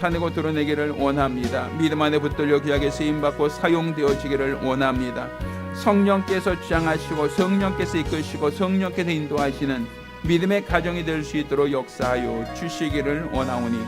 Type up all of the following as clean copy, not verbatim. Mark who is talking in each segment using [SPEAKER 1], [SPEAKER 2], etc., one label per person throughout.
[SPEAKER 1] 나타내고 드러내기를 원합니다. 믿음 안에 붙들려 귀하게 쓰임받고 사용되어지기를 원합니다. 성령께서 주장하시고 성령께서 이끄시고 성령께서 인도하시는 믿음의 가정이 될 수 있도록 역사하여 주시기를 원하오니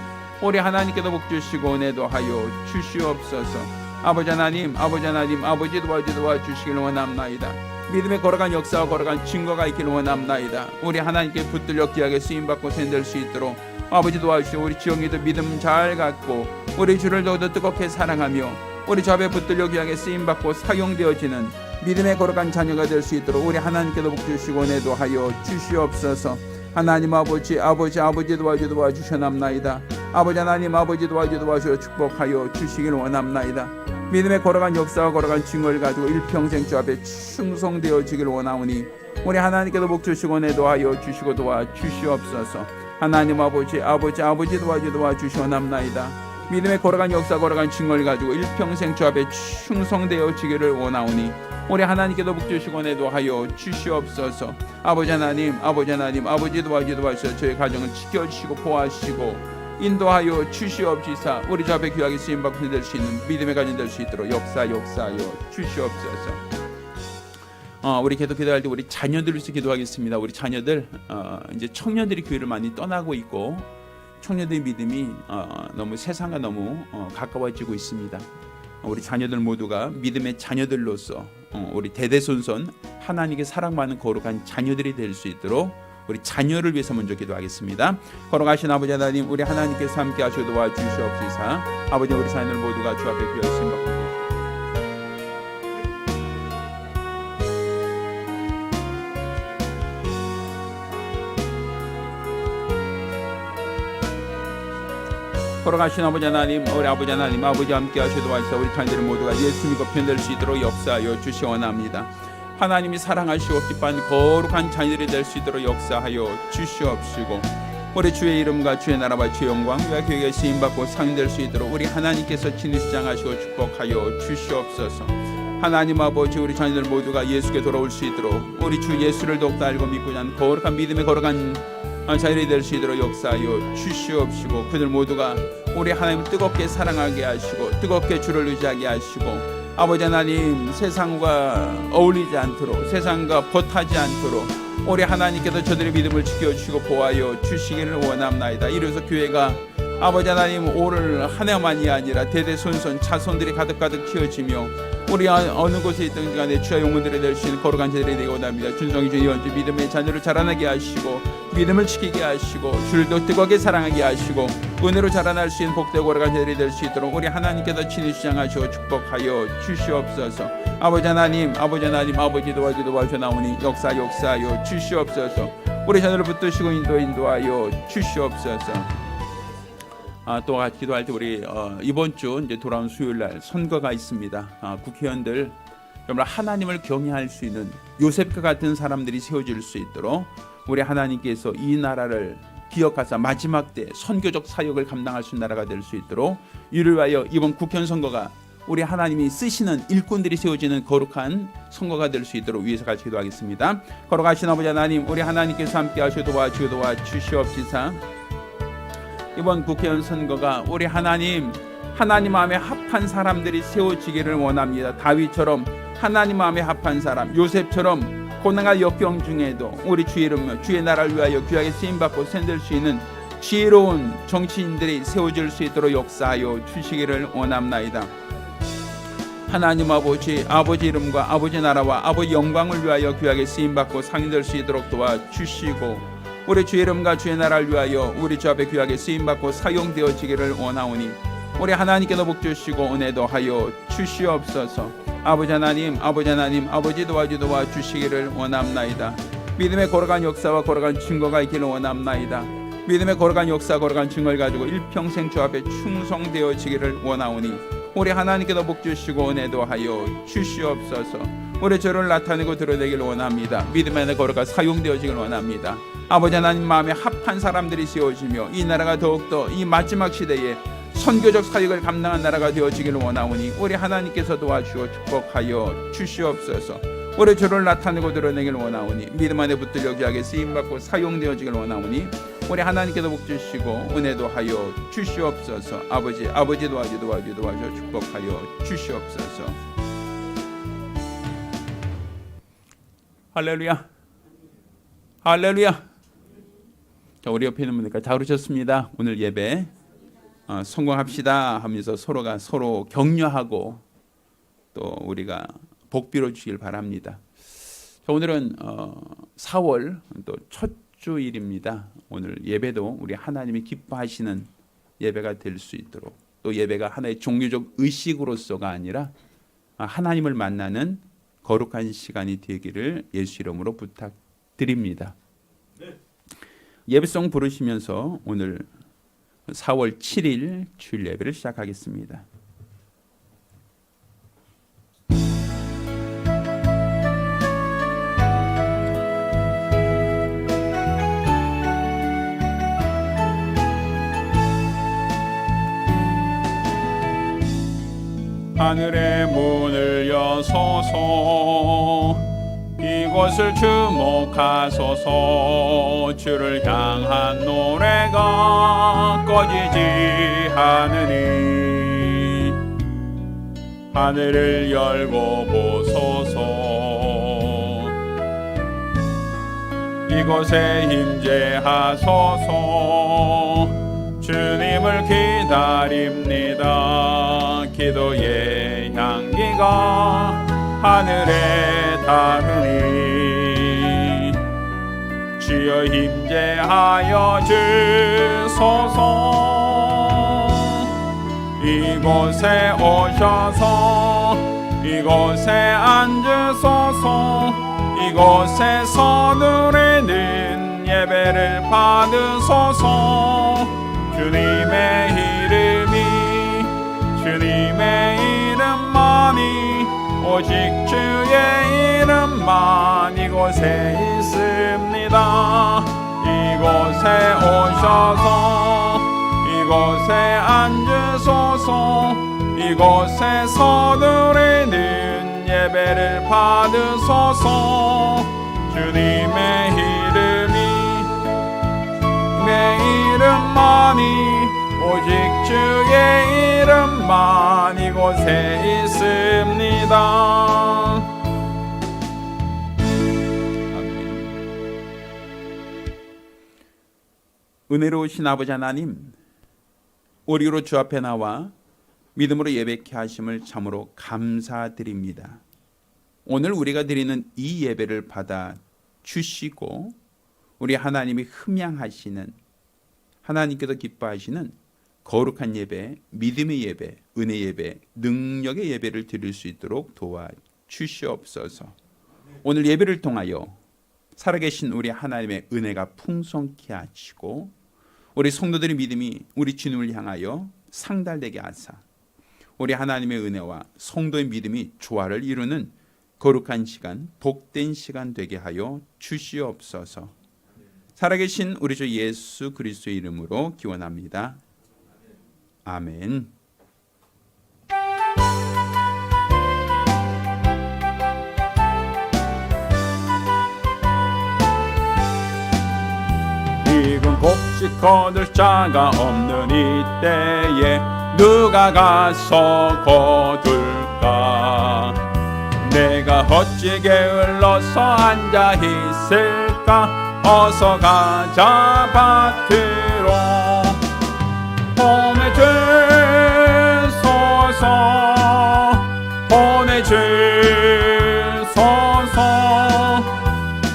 [SPEAKER 1] 우리 하나님께도 복 주시고 은혜도 하여 주시옵소서. 아버지 하나님 아버지 도와주시기를 원합나이다. 믿음에 걸어간 역사와 걸어간 증거가 있기를 원합나이다. 우리 하나님께 붙들려 귀하게 쓰임받고 샌될 수 있도록 아버지 도와주시고 우리 지영이도 믿음 잘 갖고 우리 주를 더욱더 뜨겁게 사랑하며 우리 주 앞에 붙들려 귀하게 쓰임받고 사용되어지는 믿음에 걸어간 자녀가 될 수 있도록 우리 하나님께도 복 주시고 은혜도 하여 주시옵소서. 하나님 아버지 도와주셔남나이다. 아버지 하나님 아버지 도와주어 축복하여 주시기를 원합나이다. 믿음에 걸어간 역사와 걸어간 증거를 가지고 일평생 주 앞에 충성되어지기를 원하오니 우리 하나님께도 복 주시고 은혜도 하여 주시고 도와주시옵소서. 하나님 아버지 도와주셔남나이다. 믿음에 걸어간 역사 걸어간 증거를 가지고 일평생 주 앞에 충성되어지기를 원하오니 우리 하나님께도 복 주시고 은혜도 하여 주시옵소서. 아버지 하나님 도와주셔서 저희 가정을 지켜주시고 보호하시고 인도하여 주시옵시사. 우리 주 앞에 귀하게 쓰임받고 될 수 있는 믿음의 가정 될 수 있도록 역사하여 주시옵소서. 우리 기도할 때 우리 자녀들을 위해서 기도하겠습니다. 우리 자녀들 이제 청년들이 교회를 많이 떠나고 있고 청년들의 믿음이 너무 세상과 너무 가까워지고 있습니다. 우리 자녀들 모두가 믿음의 자녀들로서 우리 대대손손 하나님께 사랑받는 거룩한 자녀들이 될 수 있도록 우리 자녀를 위해서 먼저 기도하겠습니다. 걸어가신 아버지 하나님, 우리 하나님께서 함께 하시고 도와주시옵소서. 아버지, 우리 자녀들 모두가 주 앞에 귀하신 받고 걸어가신 아버지 하나님, 우리 아버지 하나님, 아버지와 함께 하시고 도와주시옵소서. 우리 자녀들 모두가 예수 믿고 변될 수 있도록 역사하여 주시 원합니다. 하나님이 사랑하시고 기뻐하는 거룩한 자녀들이 될 수 있도록 역사하여 주시옵시고 우리 주의 이름과 주의 나라와 주의 영광 위하여 교회가 쓰임받고 상인될 수 있도록 우리 하나님께서 친히 주장하시고 축복하여 주시옵소서. 하나님 아버지, 우리 자녀들 모두가 예수께 돌아올 수 있도록 우리 주 예수를 더욱더 알고 믿고자 하는 거룩한 믿음에 걸어간 자녀들이 될 수 있도록 역사하여 주시옵시고 그들 모두가 우리 하나님을 뜨겁게 사랑하게 하시고 뜨겁게 주를 의지하게 하시고 아버지 하나님, 세상과 어울리지 않도록 세상과 벗하지 않도록 우리 하나님께서 저들의 믿음을 지켜주시고 보호하여 주시기를 원합나이다. 이로써 교회가 아버지 하나님 오늘 한 해만이 아니라 대대손손 자손들이 가득가득 키워지며 우리 어느 곳에 있든 간에 주의 영혼들이 될 수 있는 거룩한 자들이 되기 원합니다. 준성이 주 예언주 믿음의 자녀를 자라나게 하시고 믿음을 지키게 하시고 주를 더 뜨겁게 사랑하게 하시고 은혜로 자라날 수 있는 복되고 거룩한 자들이 될 수 있도록 우리 하나님께서 친히 주장하시고 축복하여 주시옵소서. 아버지 하나님 아버지 도와주셔 나오니 역사하여 주시옵소서. 우리 자녀를 붙드시고 인도하여 주시옵소서. 또 같이 기도할 때 우리 이번 주 이제 돌아온 수요일 날 선거가 있습니다. 국회의원들 정말 하나님을 경외할 수 있는 요셉과 같은 사람들이 세워질 수 있도록 우리 하나님께서 이 나라를 기억하사 마지막 때 선교적 사역을 감당할 수 있는 나라가 될 수 있도록 이를 위하여 이번 국회의원 선거가 우리 하나님이 쓰시는 일꾼들이 세워지는 거룩한 선거가 될 수 있도록 위해서 같이 기도하겠습니다. 걸어가신 아버지 하나님, 우리 하나님께서 함께 하시고 도와주시옵시사. 이번 국회의원 선거가 우리 하나님 마음에 합한 사람들이 세워지기를 원합니다. 다윗처럼 하나님 마음에 합한 사람, 요셉처럼 고난과 역경 중에도 우리 주 이름 주의 나라를 위하여 귀하게 쓰임받고 샌들 수 있는 지혜로운 정치인들이 세워질 수 있도록 역사하여 주시기를 원합나이다. 하나님 아버지 이름과 아버지 나라와 아버지 영광을 위하여 귀하게 쓰임받고 상인될 수 있도록 도와주시고 우리 주의 이름과 주의 나라를 위하여 우리 주 앞에 귀하게 쓰임받고 사용되어지기를 원하오니 우리 하나님께도 복 주시고 은혜도 하여 주시옵소서. 아버지 하나님 아버지 도와주시기를 원합나이다. 믿음의 걸어간 역사와 걸어간 증거가 있기를 원합나이다. 믿음의 걸어간 역사 걸어간 증거를 가지고 일평생 주 앞에 충성되어지기를 원하오니 우리 하나님께도 복 주시고 은혜도 하여 주시옵소서. 우리 저를 나타내고 드러내기를 원합니다. 믿음 안에 걸어가 사용되어지기를 원합니다. 아버지 하나님 마음에 합한 사람들이 세워지며 이 나라가 더욱더 이 마지막 시대에 선교적 사역을 감당한 나라가 되어지기를 원하오니 우리 하나님께서 도와주어 축복하여 주시옵소서. 우리 주를 나타내고 드러내기를 원하오니 믿음 안에 붙들려 귀하게 쓰임받고 사용되어지기를 원하오니 우리 하나님께서 복 주시고 은혜도 하여 주시옵소서. 아버지 도와줘 축복하여 주시옵소서. 할렐루야. 자, 우리 옆에 있는 분들까지 잘 오셨습니다. 오늘 예배 성공합시다 하면서 서로가 서로 격려하고 또 우리가 복 빌어 주길 바랍니다. 자, 오늘은 4월 또 첫 주일입니다. 오늘 예배도 우리 하나님이 기뻐하시는 예배가 될 수 있도록, 또 예배가 하나의 종교적 의식으로서가 아니라 하나님을 만나는 거룩한 시간이 되기를 예수 이름으로 부탁드립니다. 네. 예배송 부르시면서 오늘 4월 7일 주일 예배를 시작하겠습니다. 하늘의 문을 여소서, 이곳을 주목하소서. 주를 향한 노래가 꺼지지 않으니 하늘을 열고 보소서. 이곳에 임재하소서. 주님을 기다립니다. 기도의 향기가 하늘에 닿으니 주여 임재하여 주소서. 이곳에 오셔서 이곳에 앉으소서. 이곳에서 누리는 예배를 받으소서. 주님의 이름만이 오직 주의 이름만 이곳에 있습니다. 이곳에 오셔서 이곳에 앉으소서. 이곳에서 누리는 예배를 받으소서. 주님의 이름만이 오직 주의 이름만 이곳에 있습니다. 아멘. 은혜로우신 아버지 하나님, 우리로 주 앞에 나와 믿음으로 예배케 하심을 참으로 감사드립니다. 오늘 우리가 드리는 이 예배를 받아 주시고 우리 하나님이 흠양하시는, 하나님께서 기뻐하시는 거룩한 예배, 믿음의 예배, 은혜 예배, 능력의 예배를 드릴 수 있도록 도와주시옵소서. 오늘 예배를 통하여 살아계신 우리 하나님의 은혜가 풍성케 하시고 우리 성도들의 믿음이 우리 주님을 향하여 상달되게 하사 우리 하나님의 은혜와 성도의 믿음이 조화를 이루는 거룩한 시간, 복된 시간 되게 하여 주시옵소서. 살아계신 우리 주 예수 그리스도의 이름으로 기원합니다. 아멘. 익은 곡식 거둘 자가 없는 이때에 누가 가서 거둘까? 내가 어찌 게을러서 앉아 있을까? 어서 가자 밭으로. 보내주소서.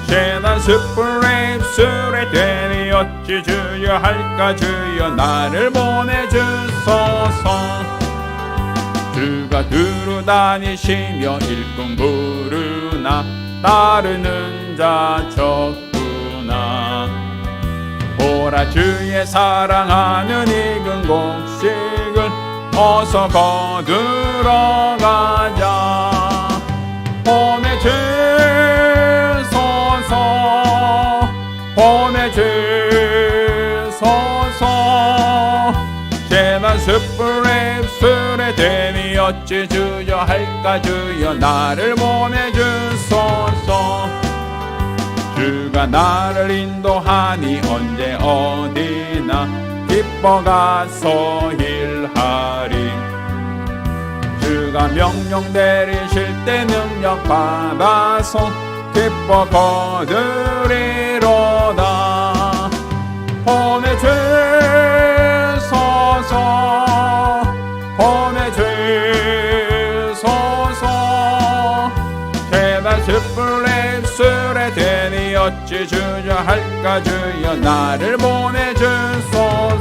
[SPEAKER 1] 재난 숯불에 입술에 되니 어찌 주여 할까? 주여 나를 보내주소서. 주가 두루 다니시며 일꾼 부르나 따르는 자 적구나. 보라 주의 사랑하는 익은 곡식을 어서 거두러 가자. 보내주소서. 재난 숯불에 입술에 대니 어찌 주여 할까? 주여 나를 보내주소서. 주가 나를 인도하니 언제 어디나 기뻐가서 일하리. 주가 명령 내리실 때 능력 받아서 기뻐 거두리로다. 보내주소서 보내주소서. 제발 숯불에 입술에 되니 어찌 주저할까. 주여 나를 보내주소서.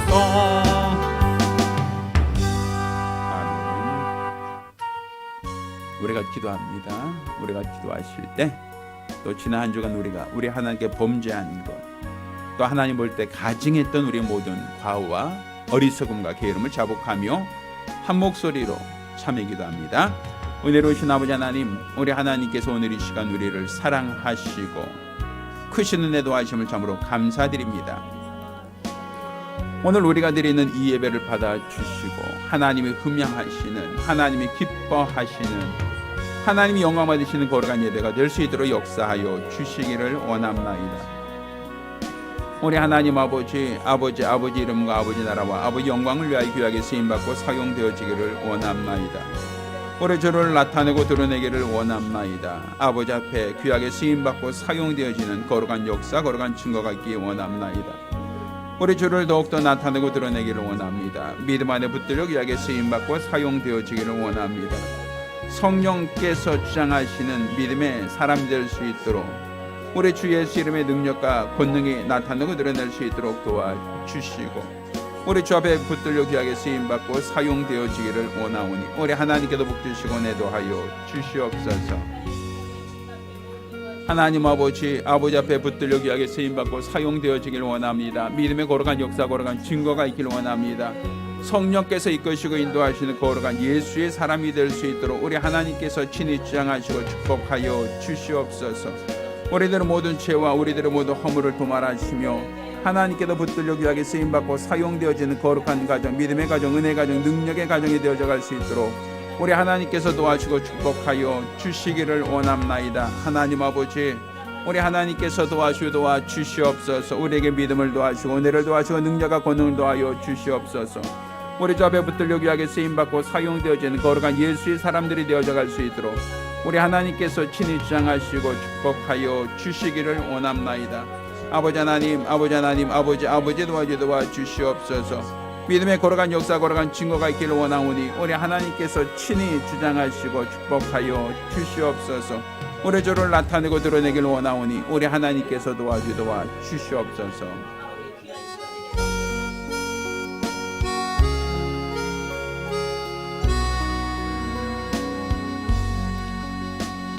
[SPEAKER 1] 우리가 기도합니다. 우리가 기도하실 때 또 지난 한 주간 우리 하나님께 범죄한 것, 또 하나님 볼 때 가증했던 우리 모든 과오와 어리석음과 게으름을 자복하며 한 목소리로 참여 기도합니다. 은혜로우신 아버지 하나님, 우리 하나님께서 오늘 이 시간 우리를 사랑하시고 크신 은혜 도와주심을 참으로 감사드립니다. 오늘 우리가 드리는 이 예배를 받아주시고 하나님이 흠양하시는, 하나님이 기뻐하시는, 하나님이 영광 받으시는 거룩한 예배가 될 수 있도록 역사하여 주시기를 원합나이다. 우리 하나님 아버지 이름과 아버지 나라와 아버지 영광을 위하여 귀하게 쓰임받고 사용되어지기를 원합나이다. 우리 주를 나타내고 드러내기를 원합나이다. 아버지 앞에 귀하게 쓰임받고 사용되어지는 거룩한 역사, 거룩한 증거가 있기 원합나이다. 우리 주를 더욱더 나타내고 드러내기를 원합니다. 믿음 안에 붙들려 귀하게 쓰임받고 사용되어지기를 원합니다. 성령께서 주장하시는 믿음의 사람이 될 수 있도록 우리 주 예수 이름의 능력과 권능이 나타나고 드러낼 수 있도록 도와주시고, 우리 주 앞에 붙들려 귀하게 쓰임받고 사용되어지기를 원하오니 우리 하나님께도 복주시고 내도하여 주시옵소서. 하나님 아버지 앞에 붙들려 귀하게 쓰임받고 사용되어지기를 원합니다. 믿음의 거룩한 역사, 거룩한 증거가 있기를 원합니다. 성령께서 이끄시고 인도하시는 거룩한 예수의 사람이 될 수 있도록 우리 하나님께서 친히 주장하시고 축복하여 주시옵소서. 우리들의 모든 죄와 우리들의 모든 허물을 도말하시며 하나님께도 붙들려 귀하게 쓰임받고 사용되어지는 거룩한 가정, 믿음의 가정, 은혜의 가정, 능력의 가정이 되어져 갈 수 있도록 우리 하나님께서 도와주고 축복하여 주시기를 원합나이다. 하나님 아버지, 우리 하나님께서 도와주시옵소서. 우리에게 믿음을 도와주시고 은혜를 도와주시고 능력과 권능을 도하여 주시옵소서. 우리 주 앞에 붙들려 귀하게 쓰임받고 사용되어지는 거룩한 예수의 사람들이 되어져 갈 수 있도록 우리 하나님께서 친히 주장하시고 축복하여 주시기를 원합나이다. 아버지 하나님 아버지 도와주시옵소서. 믿음의 거룩한 역사, 거룩한 증거가 있기를 원하오니 우리 하나님께서 친히 주장하시고 축복하여 주시옵소서. 우리 주를 나타내고 드러내기를 원하오니 우리 하나님께서 도와주시옵소서.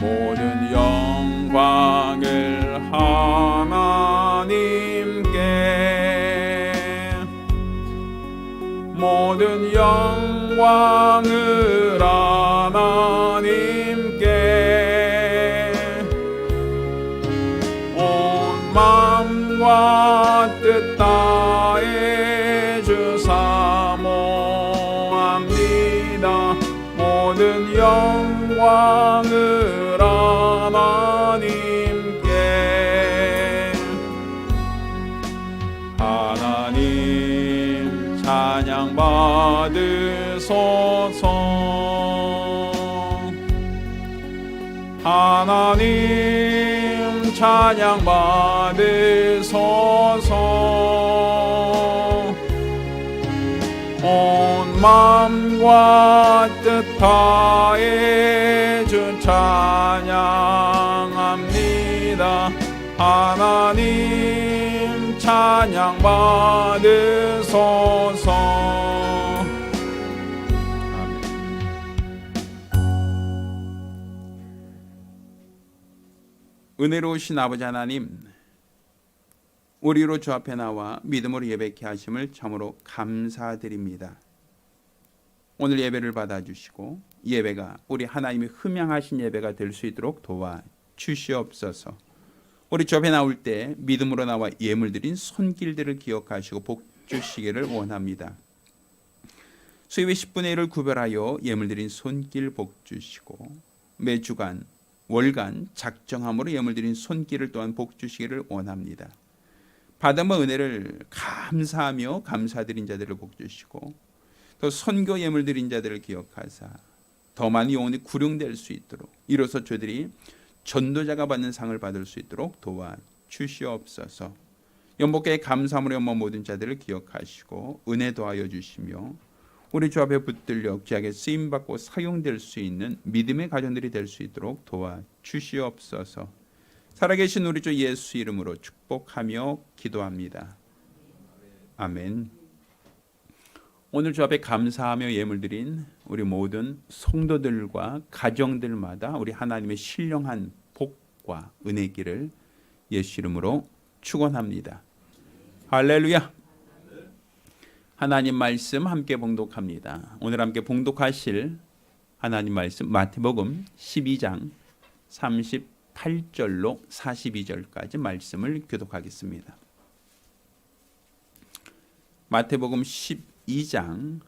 [SPEAKER 1] 모든 영광을 하나님께, 모든 영광을 하나님께, 온 마음과 뜻 다해 주사 모합니다. 모든 영광을 하나님께, 하나님 찬양 받으소서. 하나님 찬양 받으소서. 온 마음과 뜻 다해 주 찬양합니다. 하나님 찬양 받으소서. 아멘. 은혜로우신 아버지 하나님, 우리로 주 앞에 나와 믿음으로 예배케 하심을 참으로 감사드립니다. 오늘 예배를 받아주시고 예배가 우리 하나님이 흠양하신 예배가 될 수 있도록 도와주시옵소서. 우리 주 앞에 나올 때 믿음으로 나와 예물 드린 손길들을 기억하시고 복 주시기를 원합니다. 수입의 10분의 1을 구별하여 예물 드린 손길 복 주시고, 매주간 월간 작정함으로 예물 드린 손길을 또한 복 주시기를 원합니다. 받은 은혜를 감사하며 감사드린 자들을 복 주시고 또 선교 예물 드린 자들을 기억하사 더 많이 영혼이 구령될 수 있도록 이로써 저들이 전도자가 받는 상을 받을 수 있도록 도와 주시옵소서. 연복에 감사함으로 연모 모든 자들을 기억하시고 은혜 도하여 주시며 우리 주 앞에 붙들려 귀하게 쓰임받고 사용될 수 있는 믿음의 가정들이 될 수 있도록 도와 주시옵소서. 살아계신 우리 주 예수 이름으로 축복하며 기도합니다. 아멘. 오늘 주 앞에 감사하며 예물 드린 우리 모든 성도들과 가정들마다 우리 하나님의 신령한 복과 은혜기를 예수 이름으로 축원합니다. 할렐루야. 하나님 말씀 함께 봉독합니다. 오늘 함께 봉독하실 하나님 말씀 마태복음 12장 38절로 42절까지 말씀을 교독하겠습니다. 마태복음 12장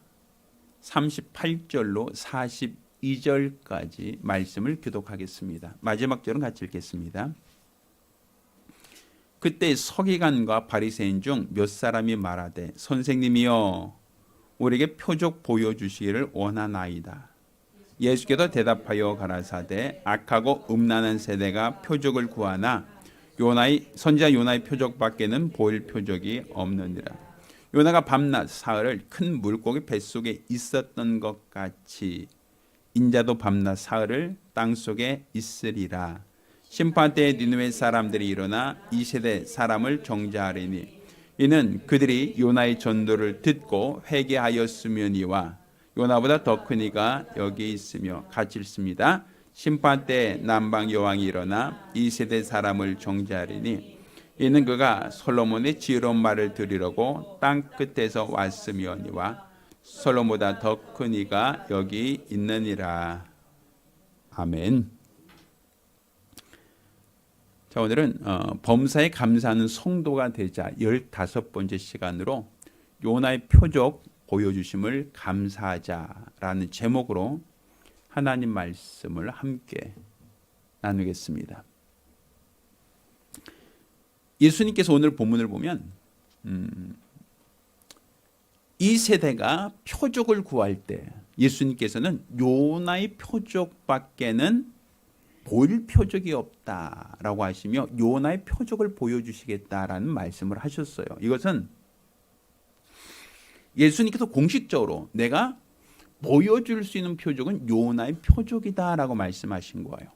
[SPEAKER 1] 38절로 42절까지 말씀을 교독하겠습니다. 마지막 절은 같이 읽겠습니다. 그때 서기관과 바리새인 중 몇 사람이 말하되 선생님이여 우리에게 표적 보여주시기를 원하나이다. 예수께서 대답하여 가라사대 악하고 음란한 세대가 표적을 구하나 선지자 요나의 표적밖에는 보일 표적이 없느니라. 요나가 밤낮 사흘을 큰 물고기 뱃속에 있었던 것 같이 인자도 밤낮 사흘을 땅속에 있으리라. 심판때에 니느웨 사람들이 일어나 이 세대 사람을 정죄하리니 이는 그들이 요나의 전도를 듣고 회개하였으며니와 요나보다 더 큰 이가 여기 있으며 같이 읽습니다. 심판때에 남방 여왕이 일어나 이 세대 사람을 정죄하리니 이는 그가 솔로몬의 지혜로운 말을 들으려고 땅 끝에서 왔으며니와 솔로몬보다 더 큰 이가 여기 있느니라. 아멘. 자, 오늘은 범사에 감사하는 성도가 되자 15번째 시간으로 요나의 표적 보여주심을 감사하자라는 제목으로 하나님 말씀을 함께 나누겠습니다. 예수님께서 오늘 본문을 보면 이 세대가 표적을 구할 때 예수님께서는 요나의 표적밖에는 보일 표적이 없다라고 하시며 요나의 표적을 보여주시겠다라는 말씀을 하셨어요. 이것은 예수님께서 공식적으로 내가 보여줄 수 있는 표적은 요나의 표적이다라고 말씀하신 거예요.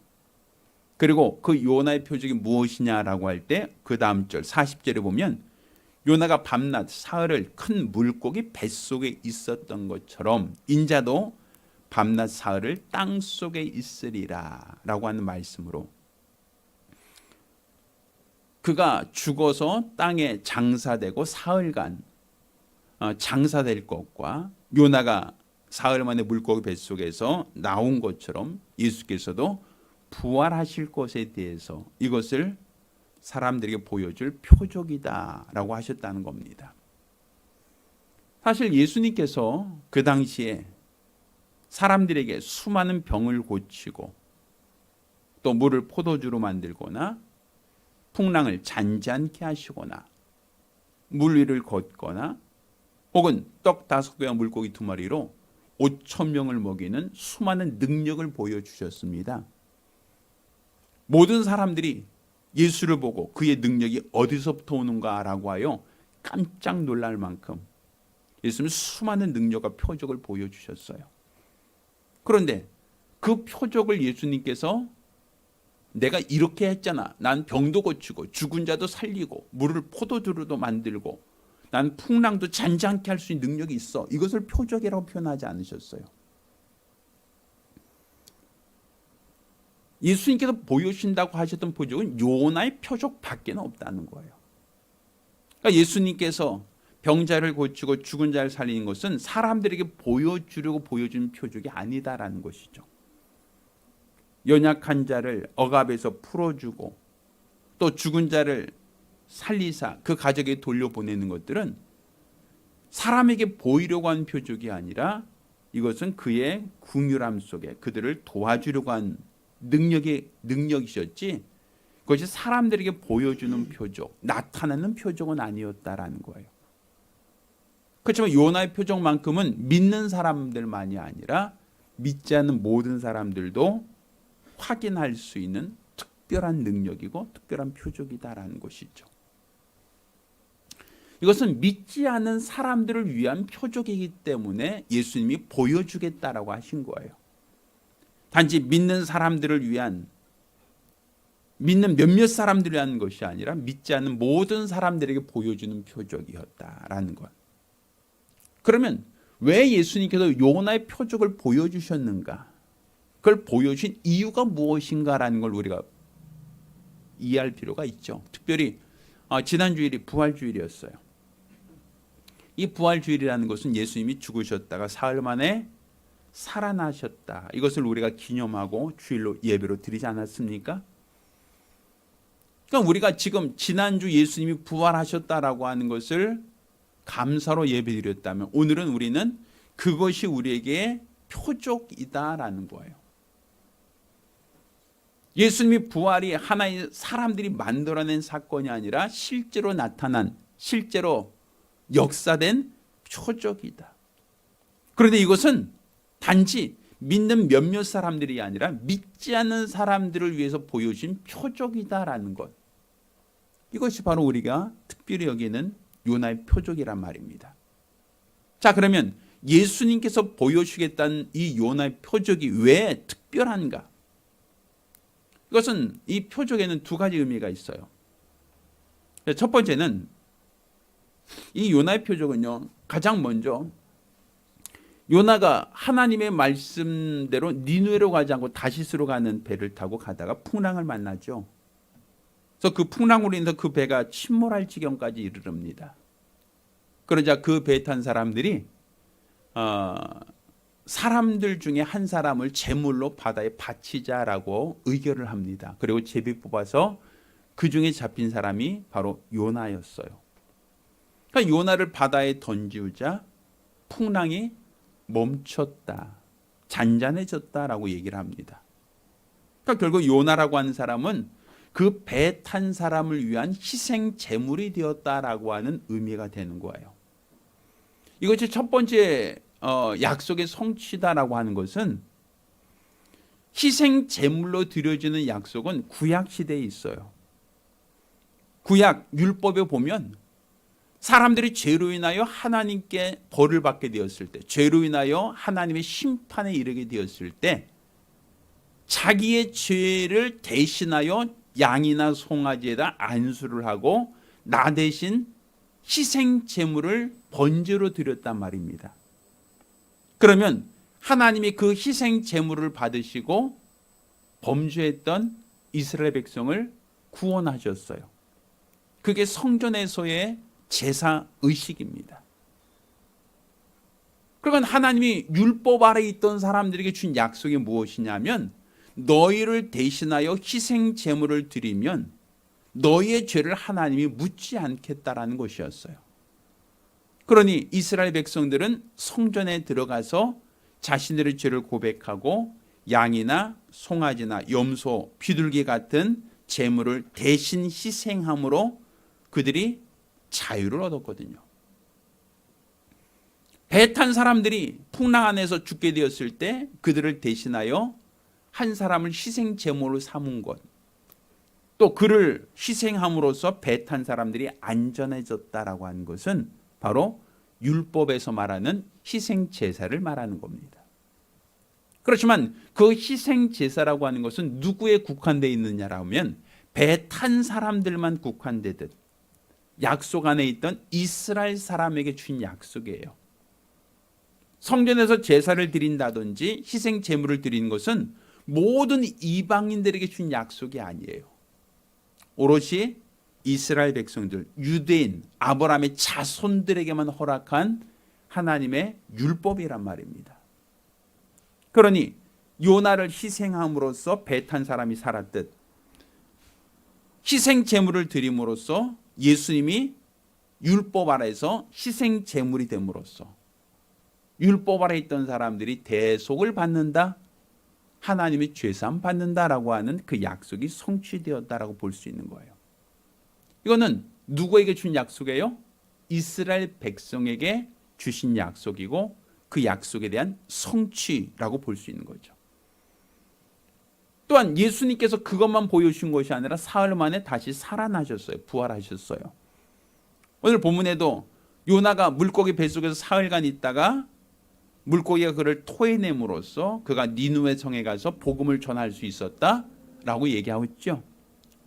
[SPEAKER 1] 그리고 그 요나의 표적이 무엇이냐라고 할 때 그 다음 절 40절에 보면 요나가 밤낮 사흘을 큰 물고기 뱃속에 있었던 것처럼 인자도 밤낮 사흘을 땅 속에 있으리라 라고 하는 말씀으로 그가 죽어서 땅에 장사되고 사흘간 장사될 것과 요나가 사흘 만에 물고기 뱃속에서 나온 것처럼 예수께서도 부활하실 것에 대해서 이것을 사람들에게 보여줄 표적이다 라고 하셨다는 겁니다. 사실 예수님께서 그 당시에 사람들에게 수많은 병을 고치고 또 물을 포도주로 만들거나 풍랑을 잔잔케 하시거나 물 위를 걷거나 혹은 떡 5개와 물고기 2마리로 5,000명을 먹이는 수많은 능력을 보여주셨습니다. 모든 사람들이 예수를 보고 그의 능력이 어디서부터 오는가라고 하여 깜짝 놀랄 만큼 예수님은 수많은 능력과 표적을 보여주셨어요. 그런데 그 표적을 예수님께서 내가 이렇게 했잖아. 난 병도 고치고 죽은 자도 살리고 물을 포도주로도 만들고 난 풍랑도 잔잔케 할 수 있는 능력이 있어. 이것을 표적이라고 표현하지 않으셨어요. 예수님께서 보여주신다고 하셨던 표적은 요나의 표적밖에 없다는 거예요. 그러니까 예수님께서 병자를 고치고 죽은 자를 살리는 것은 사람들에게 보여주려고 보여준 표적이 아니다라는 것이죠. 연약한 자를 억압에서 풀어주고 또 죽은 자를 살리사 그 가족에 돌려보내는 것들은 사람에게 보이려고 한 표적이 아니라 이것은 그의 긍휼함 속에 그들을 도와주려고 한 능력이셨지 그것이 사람들에게 보여주는 표적, 나타나는 표적은 아니었다라는 거예요. 그렇지만 요나의 표적만큼은 믿는 사람들만이 아니라 믿지 않는 모든 사람들도 확인할 수 있는 특별한 능력이고 특별한 표적이다라는 것이죠. 이것은 믿지 않는 사람들을 위한 표적이기 때문에 예수님이 보여주겠다라고 하신 거예요. 단지 믿는 사람들을 위한, 믿는 몇몇 사람들을 위한 것이 아니라 믿지 않는 모든 사람들에게 보여주는 표적이었다라는 것. 그러면 왜 예수님께서 요나의 표적을 보여주셨는가? 그걸 보여주신 이유가 무엇인가라는 걸 우리가 이해할 필요가 있죠. 특별히 지난 주일이 부활주일이었어요. 이 부활주일이라는 것은 예수님이 죽으셨다가 사흘 만에 살아나셨다. 이것을 우리가 기념하고 주일로 예배로 드리지 않았습니까? 그러니까 우리가 지금 지난주 예수님이 부활하셨다라고 하는 것을 감사로 예배드렸다면 오늘은 우리는 그것이 우리에게 표적이다라는 거예요. 예수님이 부활이 하나의 사람들이 만들어낸 사건이 아니라 실제로 나타난, 실제로 역사된 표적이다. 그런데 이것은 단지 믿는 몇몇 사람들이 아니라 믿지 않는 사람들을 위해서 보여진 표적이다라는 것. 이것이 바로 우리가 특별히 여기는 요나의 표적이란 말입니다. 자, 그러면 예수님께서 보여주겠다는 이 요나의 표적이 왜 특별한가? 이것은 이 표적에는 두 가지 의미가 있어요. 첫 번째는 이 요나의 표적은요, 가장 먼저 요나가 하나님의 말씀대로 니누에로 가지 않고 다시스로 가는 배를 타고 가다가 풍랑을 만나죠. 그래서 그 풍랑으로 인해서 그 배가 침몰할 지경까지 이르릅니다. 그러자 그 배에 탄 사람들이 사람들 중에 한 사람을 제물로 바다에 바치자라고 의결을 합니다. 그리고 제비 뽑아서 그 중에 잡힌 사람이 바로 요나였어요. 그러니까 요나를 바다에 던지우자 풍랑이 멈췄다, 잔잔해졌다라고 얘기를 합니다. 그러니까 결국 요나라고 하는 사람은 그 배 탄 사람을 위한 희생 제물이 되었다라고 하는 의미가 되는 거예요. 이것이 첫 번째 약속의 성취다라고 하는 것은 희생 제물로 드려지는 약속은 구약 시대에 있어요. 구약 율법에 보면 사람들이 죄로 인하여 하나님께 벌을 받게 되었을 때, 죄로 인하여 하나님의 심판에 이르게 되었을 때 자기의 죄를 대신하여 양이나 송아지에다 안수를 하고 나 대신 희생 제물을 번제로 드렸단 말입니다. 그러면 하나님이 그 희생 제물을 받으시고 범죄했던 이스라엘 백성을 구원하셨어요. 그게 성전에서의 제사 의식입니다. 그러니까 하나님이 율법 아래 있던 사람들에게 준 약속이 무엇이냐면 너희를 대신하여 희생 제물을 드리면 너희의 죄를 하나님이 묻지 않겠다라는 것이었어요. 그러니 이스라엘 백성들은 성전에 들어가서 자신들의 죄를 고백하고 양이나 송아지나 염소, 비둘기 같은 제물을 대신 희생함으로 그들이 자유를 얻었거든요. 배 탄 사람들이 풍랑 안에서 죽게 되었을 때 그들을 대신하여 한 사람을 희생 제물로 삼은 것, 또 그를 희생함으로써 배 탄 사람들이 안전해졌다라고 하는 것은 바로 율법에서 말하는 희생 제사를 말하는 겁니다. 그렇지만 그 희생 제사라고 하는 것은 누구에 국한되어 있느냐라면 배 탄 사람들만 국한되듯 약속 안에 있던 이스라엘 사람에게 준 약속이에요. 성전에서 제사를 드린다든지 희생 제물을 드리는 것은 모든 이방인들에게 준 약속이 아니에요. 오롯이 이스라엘 백성들, 유대인, 아브라함의 자손들에게만 허락한 하나님의 율법이란 말입니다. 그러니 요나를 희생함으로써 배 탄 사람이 살았듯 희생 제물을 드림으로써 예수님이 율법 아래에서 희생 제물이 됨으로써 율법 아래 있던 사람들이 대속을 받는다, 하나님이 죄사함 받는다라고 하는 그 약속이 성취되었다라고 볼 수 있는 거예요. 이거는 누구에게 준 약속이에요? 이스라엘 백성에게 주신 약속이고 그 약속에 대한 성취라고 볼 수 있는 거죠. 또한 예수님께서 그것만 보여주신 것이 아니라 사흘 만에 다시 살아나셨어요. 부활하셨어요. 오늘 본문에도 요나가 물고기 뱃속에서 사흘간 있다가 물고기가 그를 토해냄으로써 그가 니누에 성에 가서 복음을 전할 수 있었다라고 얘기하고 있죠.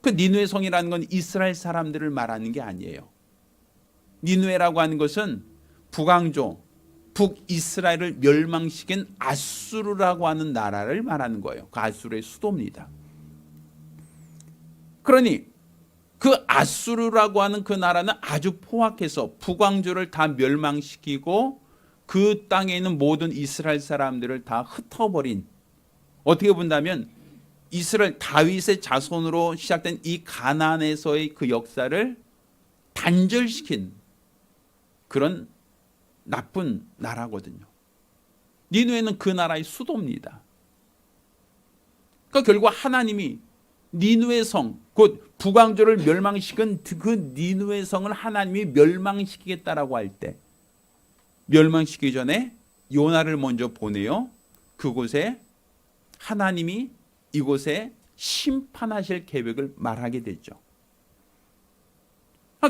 [SPEAKER 1] 그 니누에 성이라는 건 이스라엘 사람들을 말하는 게 아니에요. 니누에라고 하는 것은 북왕조, 북이스라엘을 멸망시킨 아수르라고 하는 나라를 말하는 거예요. 그 아수르의 수도입니다. 그러니 그 아수르라고 하는 그 나라는 아주 포악해서 북왕조를 다 멸망시키고 그 땅에 있는 모든 이스라엘 사람들을 다 흩어버린, 어떻게 본다면 이스라엘 다윗의 자손으로 시작된 이 가나안에서의 그 역사를 단절시킨 그런 나쁜 나라거든요. 니누에는 그 나라의 수도입니다. 그러니까 결국 하나님이 니누의 성, 곧 북왕조를 멸망시킨 그 니누의 성을 하나님이 멸망시키겠다라고 할 때 멸망시키기 전에 요나를 먼저 보내요. 그곳에 하나님이 이곳에 심판하실 계획을 말하게 되죠.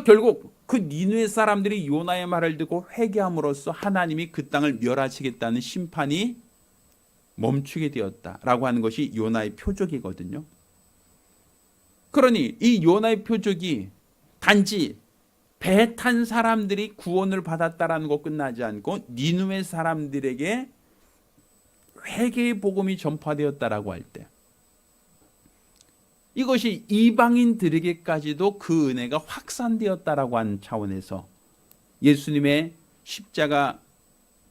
[SPEAKER 1] 결국 그 니느웨 사람들이 요나의 말을 듣고 회개함으로써 하나님이 그 땅을 멸하시겠다는 심판이 멈추게 되었다라고 하는 것이 요나의 표적이거든요. 그러니 이 요나의 표적이 단지 배 탄 사람들이 구원을 받았다라는 것 끝나지 않고 니느웨 사람들에게 회개의 복음이 전파되었다라고 할 때 이것이 이방인들에게까지도 그 은혜가 확산되었다라고 하는 차원에서 예수님의 십자가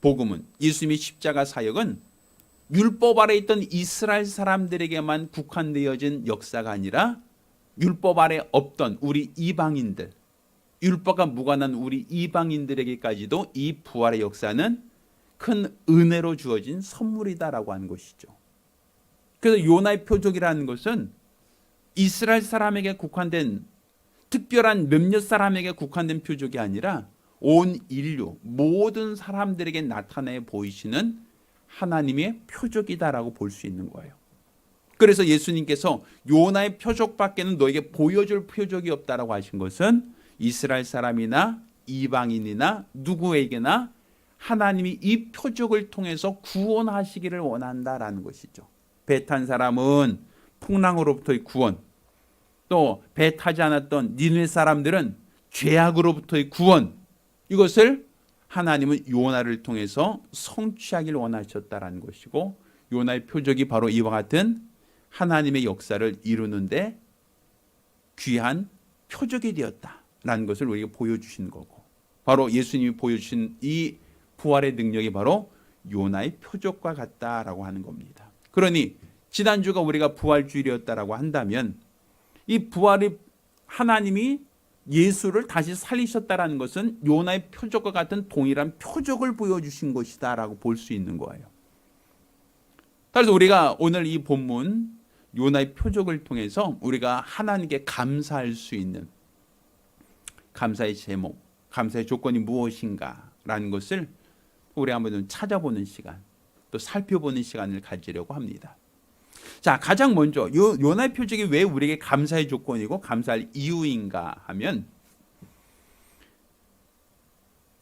[SPEAKER 1] 복음은, 예수님의 십자가 사역은 율법 아래 있던 이스라엘 사람들에게만 국한되어진 역사가 아니라 율법 아래 없던 우리 이방인들, 율법과 무관한 우리 이방인들에게까지도 이 부활의 역사는 큰 은혜로 주어진 선물이다라고 하는 것이죠. 그래서 요나의 표적이라는 것은 이스라엘 사람에게 국한된, 특별한 몇몇 사람에게 국한된 표적이 아니라 온 인류 모든 사람들에게 나타내 보이시는 하나님의 표적이다라고 볼 수 있는 거예요. 그래서 예수님께서 요나의 표적밖에는 너에게 보여줄 표적이 없다라고 하신 것은 이스라엘 사람이나 이방인이나 누구에게나 하나님이 이 표적을 통해서 구원하시기를 원한다라는 것이죠. 배 탄 사람은 풍랑으로부터의 구원, 또 배 타지 않았던 니느웨 사람들은 죄악으로부터의 구원, 이것을 하나님은 요나를 통해서 성취하길 원하셨다라는 것이고, 요나의 표적이 바로 이와 같은 하나님의 역사를 이루는데 귀한 표적이 되었다라는 것을 우리에게 보여주신 거고, 바로 예수님이 보여주신 이 부활의 능력이 바로 요나의 표적과 같다라고 하는 겁니다. 그러니 지난주가 우리가 부활주일이었다라고 한다면 이 부활이 하나님이 예수를 다시 살리셨다라는 것은 요나의 표적과 같은 동일한 표적을 보여주신 것이다라고 볼 수 있는 거예요. 그래서 우리가 오늘 이 본문 요나의 표적을 통해서 우리가 하나님께 감사할 수 있는 감사의 제목, 감사의 조건이 무엇인가라는 것을 우리 한번 찾아보는 시간, 또 살펴보는 시간을 가지려고 합니다. 자, 가장 먼저 요나의 표적이 왜 우리에게 감사의 조건이고 감사할 이유인가 하면,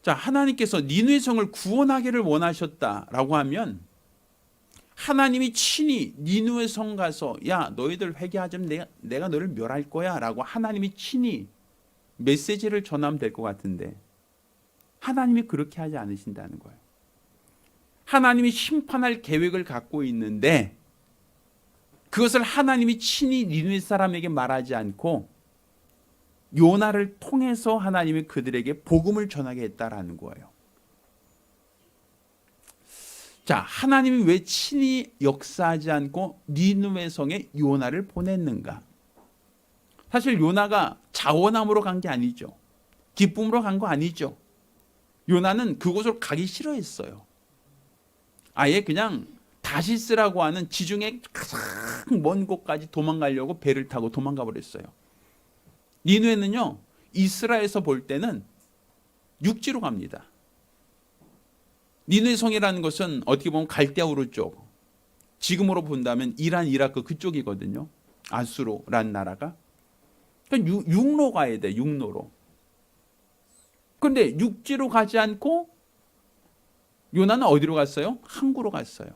[SPEAKER 1] 자, 하나님께서 니느웨 성을 구원하기를 원하셨다라고 하면 하나님이 친히 니느웨 성 가서 야, 너희들 회개하자면 내가 너를 멸할 거야 라고 하나님이 친히 메시지를 전하면 될 것 같은데 하나님이 그렇게 하지 않으신다는 거예요. 하나님이 심판할 계획을 갖고 있는데 그것을 하나님이 친히 니느웨 사람에게 말하지 않고 요나를 통해서 하나님이 그들에게 복음을 전하게 했다라는 거예요. 자, 하나님이 왜 친히 역사하지 않고 니느웨 성에 요나를 보냈는가? 사실 요나가 자원함으로 간 게 아니죠. 기쁨으로 간 거 아니죠. 요나는 그곳으로 가기 싫어했어요. 아예 그냥 다시스라고 하는 지중해 가장 먼 곳까지 도망가려고 배를 타고 도망가 버렸어요. 니누에는요, 이스라엘에서 볼 때는 육지로 갑니다. 니누의 성이라는 것은 어떻게 보면 갈대아 오른쪽, 지금으로 본다면 이란, 이라크 그쪽이거든요. 아수르라는 나라가. 그러니까 육로 가야 돼, 육로로. 그런데 육지로 가지 않고 요나는 어디로 갔어요? 항구로 갔어요.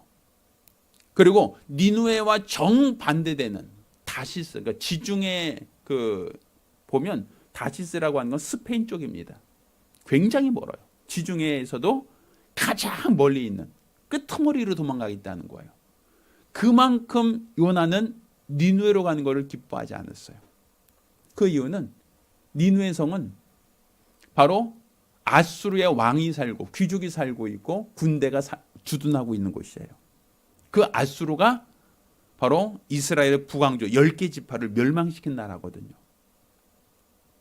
[SPEAKER 1] 그리고 니누에와 정반대되는 다시스, 그러니까 지중해 보면 다시스라고 하는 건 스페인 쪽입니다. 굉장히 멀어요. 지중해에서도 가장 멀리 있는 끄트머리로 도망가겠다는 거예요. 그만큼 요나는 니누에로 가는 것을 기뻐하지 않았어요. 그 이유는 니누의 성은 바로 아수르의 왕이 살고 귀족이 살고 있고 군대가 주둔하고 있는 곳이에요. 그 아수르가 바로 이스라엘의 북왕조 10개 지파를 멸망시킨 나라거든요.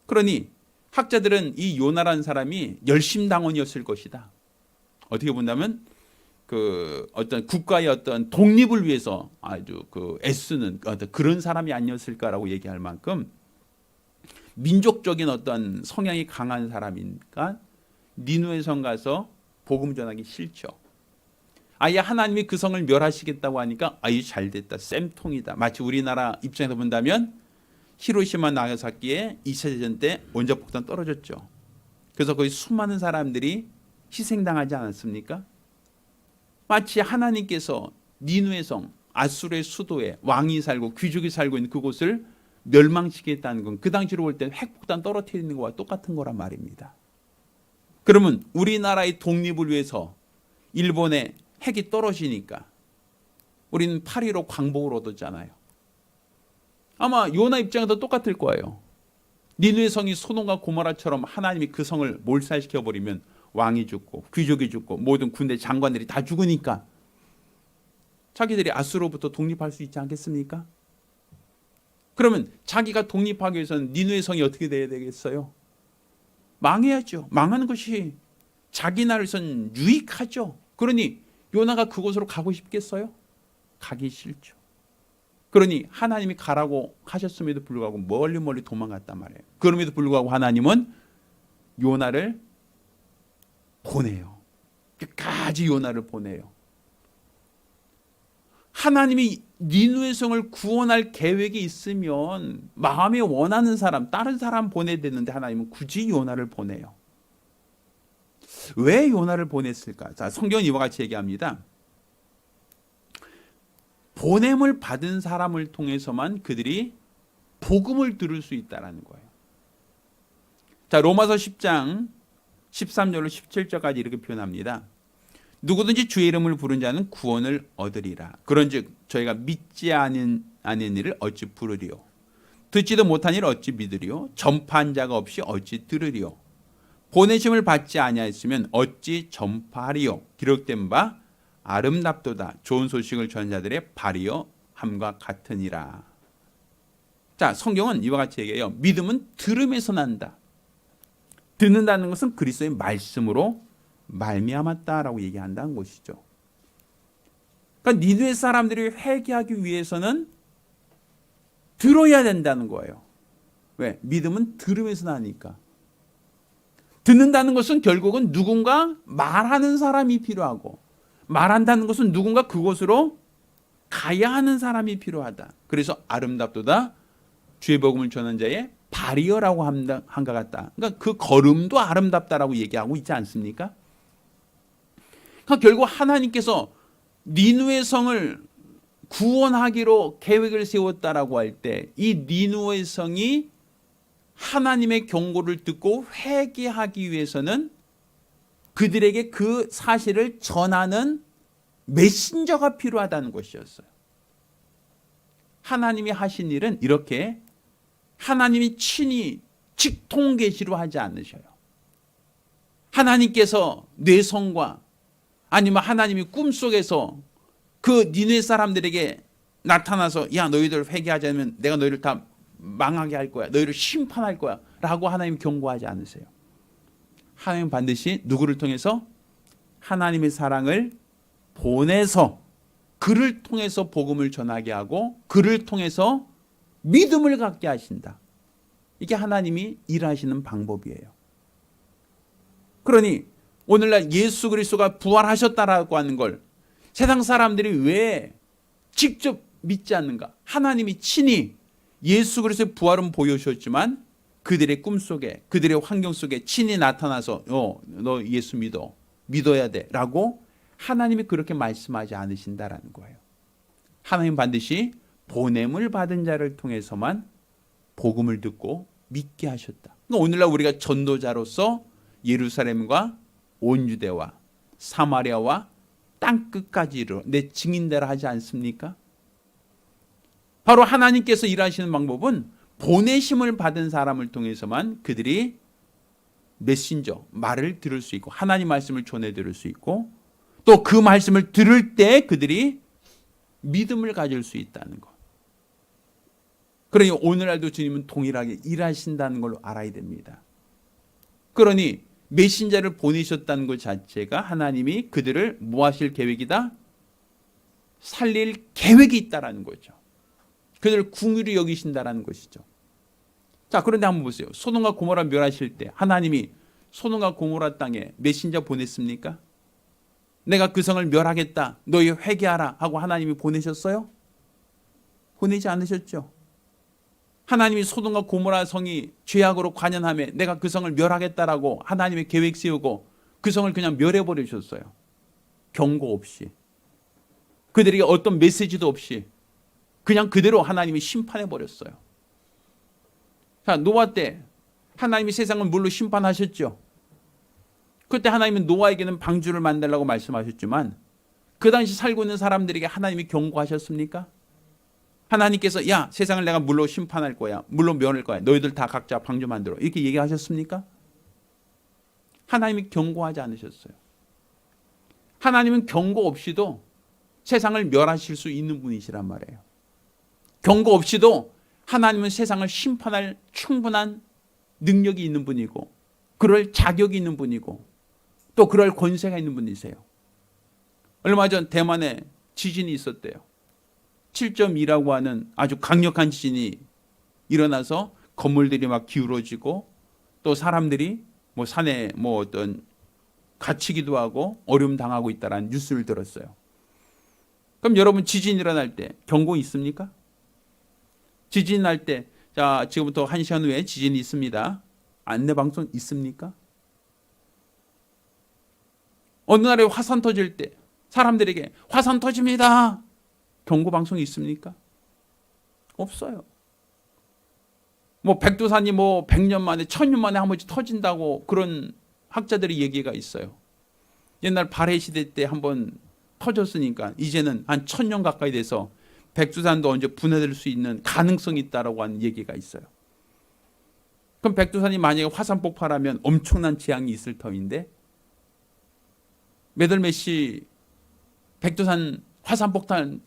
[SPEAKER 1] 그러니 학자들은 이 요나라는 사람이 열심당원이었을 것이다. 어떻게 본다면 어떤 국가의 어떤 독립을 위해서 아주 애쓰는 어떤 그런 사람이 아니었을까라고 얘기할 만큼 민족적인 어떤 성향이 강한 사람이니까 니누의 성 가서 복음 전하기 싫죠. 아예 하나님이 그 성을 멸하시겠다고 하니까 아유 잘됐다, 쌤통이다. 마치 우리나라 입장에서 본다면 히로시마 나가사키에 2차 대전 때 원자폭탄 떨어졌죠. 그래서 거기 수많은 사람들이 희생당하지 않았습니까? 마치 하나님께서 니누의 성, 아수르의 수도에 왕이 살고 귀족이 살고 있는 그곳을 멸망시키겠다는 건 그 당시로 볼 때 핵폭탄 떨어뜨리는 것과 똑같은 거란 말입니다. 그러면 우리나라의 독립을 위해서 일본의 핵이 떨어지니까 우리는 8.15 광복을 얻었잖아요. 아마 요나 입장에서 똑같을 거예요. 니누의 성이 소돔과 고모라처럼 하나님이 그 성을 몰살시켜버리면 왕이 죽고 귀족이 죽고 모든 군대 장관들이 다 죽으니까 자기들이 아수르로부터 독립할 수 있지 않겠습니까? 그러면 자기가 독립하기 위해서는 니누의 성이 어떻게 돼야 되겠어요? 망해야죠. 망하는 것이 자기 나라에선 유익하죠. 그러니 요나가 그곳으로 가고 싶겠어요? 가기 싫죠. 그러니 하나님이 가라고 하셨음에도 불구하고 멀리 도망갔단 말이에요. 그럼에도 불구하고 하나님은 요나를 보내요. 끝까지 요나를 보내요. 하나님이 니누의 성을 구원할 계획이 있으면 마음에 원하는 사람, 다른 사람 보내야 되는데 하나님은 굳이 요나를 보내요. 왜 요나를 보냈을까? 자, 성경은 이와 같이 얘기합니다. 보냄을 받은 사람을 통해서만 그들이 복음을 들을 수 있다는 거예요. 자, 로마서 10장 13절로 17절까지 이렇게 표현합니다. 누구든지 주의 이름을 부른 자는 구원을 얻으리라. 그런즉 저희가 믿지 않은 일을 어찌 부르리요? 듣지도 못한 일을 어찌 믿으리요? 전파한 자가 없이 어찌 들으리요? 보내심을 받지 아니하였으면 어찌 전파하리요? 기록된 바 아름답도다. 좋은 소식을 전한 자들의 발이요 함과 같으니라. 자, 성경은 이와 같이 얘기해요. 믿음은 들음에서 난다. 듣는다는 것은 그리스도의 말씀으로 말미암았다라고 얘기한다는 것이죠. 그러니까 니느웨 사람들이 회개하기 위해서는 들어야 된다는 거예요. 왜? 믿음은 들음에서 나니까. 듣는다는 것은 결국은 누군가 말하는 사람이 필요하고, 말한다는 것은 누군가 그곳으로 가야 하는 사람이 필요하다. 그래서 아름답도다 주의 복음을 전한 자의 발이여라고 한 것 같다. 그러니까 그 걸음도 아름답다라고 얘기하고 있지 않습니까? 그러니까 결국 하나님께서 니느웨 성을 구원하기로 계획을 세웠다라고 할 때 이 니느웨 성이 하나님의 경고를 듣고 회개하기 위해서는 그들에게 그 사실을 전하는 메신저가 필요하다는 것이었어요. 하나님이 하신 일은 이렇게 하나님이 친히 직통 계시로 하지 않으셔요. 하나님께서 뇌성과 아니면 하나님이 꿈속에서 그 니느웨 사람들에게 나타나서 야 너희들 회개하지 않으면 내가 너희를 다 망하게 할 거야. 너희를 심판할 거야. 라고 하나님 경고하지 않으세요. 하나님은 반드시 누구를 통해서 하나님의 사랑을 보내서 그를 통해서 복음을 전하게 하고 그를 통해서 믿음을 갖게 하신다. 이게 하나님이 일하시는 방법이에요. 그러니 오늘날 예수 그리스도가 부활하셨다라고 하는 걸 세상 사람들이 왜 직접 믿지 않는가? 하나님이 친히 예수 그리스도의 부활은 보여주셨지만 그들의 꿈속에 그들의 환경 속에 친히 나타나서 너 예수 믿어야 돼 라고 하나님이 그렇게 말씀하지 않으신다라는 거예요. 하나님 반드시 보냄을 받은 자를 통해서만 복음을 듣고 믿게 하셨다. 그러니까 오늘날 우리가 전도자로서 예루살렘과 온 유대와 사마리아와 땅끝까지 이르러 내 증인되라 하지 않습니까? 바로 하나님께서 일하시는 방법은 보내심을 받은 사람을 통해서만 그들이 메신저, 말을 들을 수 있고 하나님 말씀을 전해 들을 수 있고 또 그 말씀을 들을 때 그들이 믿음을 가질 수 있다는 것. 그러니 오늘날도 주님은 동일하게 일하신다는 걸 알아야 됩니다. 그러니 메신저를 보내셨다는 것 자체가 하나님이 그들을 뭐 하실 계획이다? 살릴 계획이 있다라는 거죠. 그들을 긍휼히 여기신다라는 것이죠. 자, 그런데 한번 보세요. 소돔과 고모라 멸하실 때 하나님이 소돔과 고모라 땅에 메신저 보냈습니까? 내가 그 성을 멸하겠다. 너희 회개하라 하고 하나님이 보내셨어요? 보내지 않으셨죠. 하나님이 소돔과 고모라 성이 죄악으로 관연하며 내가 그 성을 멸하겠다라고 하나님의 계획 세우고 그 성을 그냥 멸해버리셨어요. 경고 없이. 그들에게 어떤 메시지도 없이 그냥 그대로 하나님이 심판해버렸어요. 자, 노아 때 하나님이 세상을 물로 심판하셨죠. 그때 하나님은 노아에게는 방주를 만들라고 말씀하셨지만 그 당시 살고 있는 사람들에게 하나님이 경고하셨습니까? 하나님께서 야, 세상을 내가 물로 심판할 거야. 물로 멸할 거야. 너희들 다 각자 방주 만들어. 이렇게 얘기하셨습니까? 하나님이 경고하지 않으셨어요. 하나님은 경고 없이도 세상을 멸하실 수 있는 분이시란 말이에요. 경고 없이도 하나님은 세상을 심판할 충분한 능력이 있는 분이고 그럴 자격이 있는 분이고 또 그럴 권세가 있는 분이세요. 얼마 전 대만에 지진이 있었대요. 7.2라고 하는 아주 강력한 지진이 일어나서 건물들이 막 기울어지고 또 사람들이 뭐 산에 뭐 어떤 갇히기도 하고 어려움 당하고 있다라는 뉴스를 들었어요. 그럼 여러분 지진 일어날 때 경고 있습니까? 지진 날 때 자, 지금부터 1시간 후에 지진이 있습니다. 안내 방송 있습니까? 어느 날에 화산 터질 때 사람들에게 화산 터집니다. 경고 방송이 있습니까? 없어요. 뭐 백두산이 뭐 100년 만에 1000년 만에 한 번씩 터진다고 그런 학자들의 얘기가 있어요. 옛날 발해 시대 때 한번 터졌으니까 이제는 한 1000년 가까이 돼서 백두산도 언제 분해될 수 있는 가능성이 있다라고 하는 얘기가 있어요. 그럼 백두산이 만약에 화산 폭발하면 엄청난 재앙이 있을 터인데 몇월 몇 시 백두산 화산 폭탄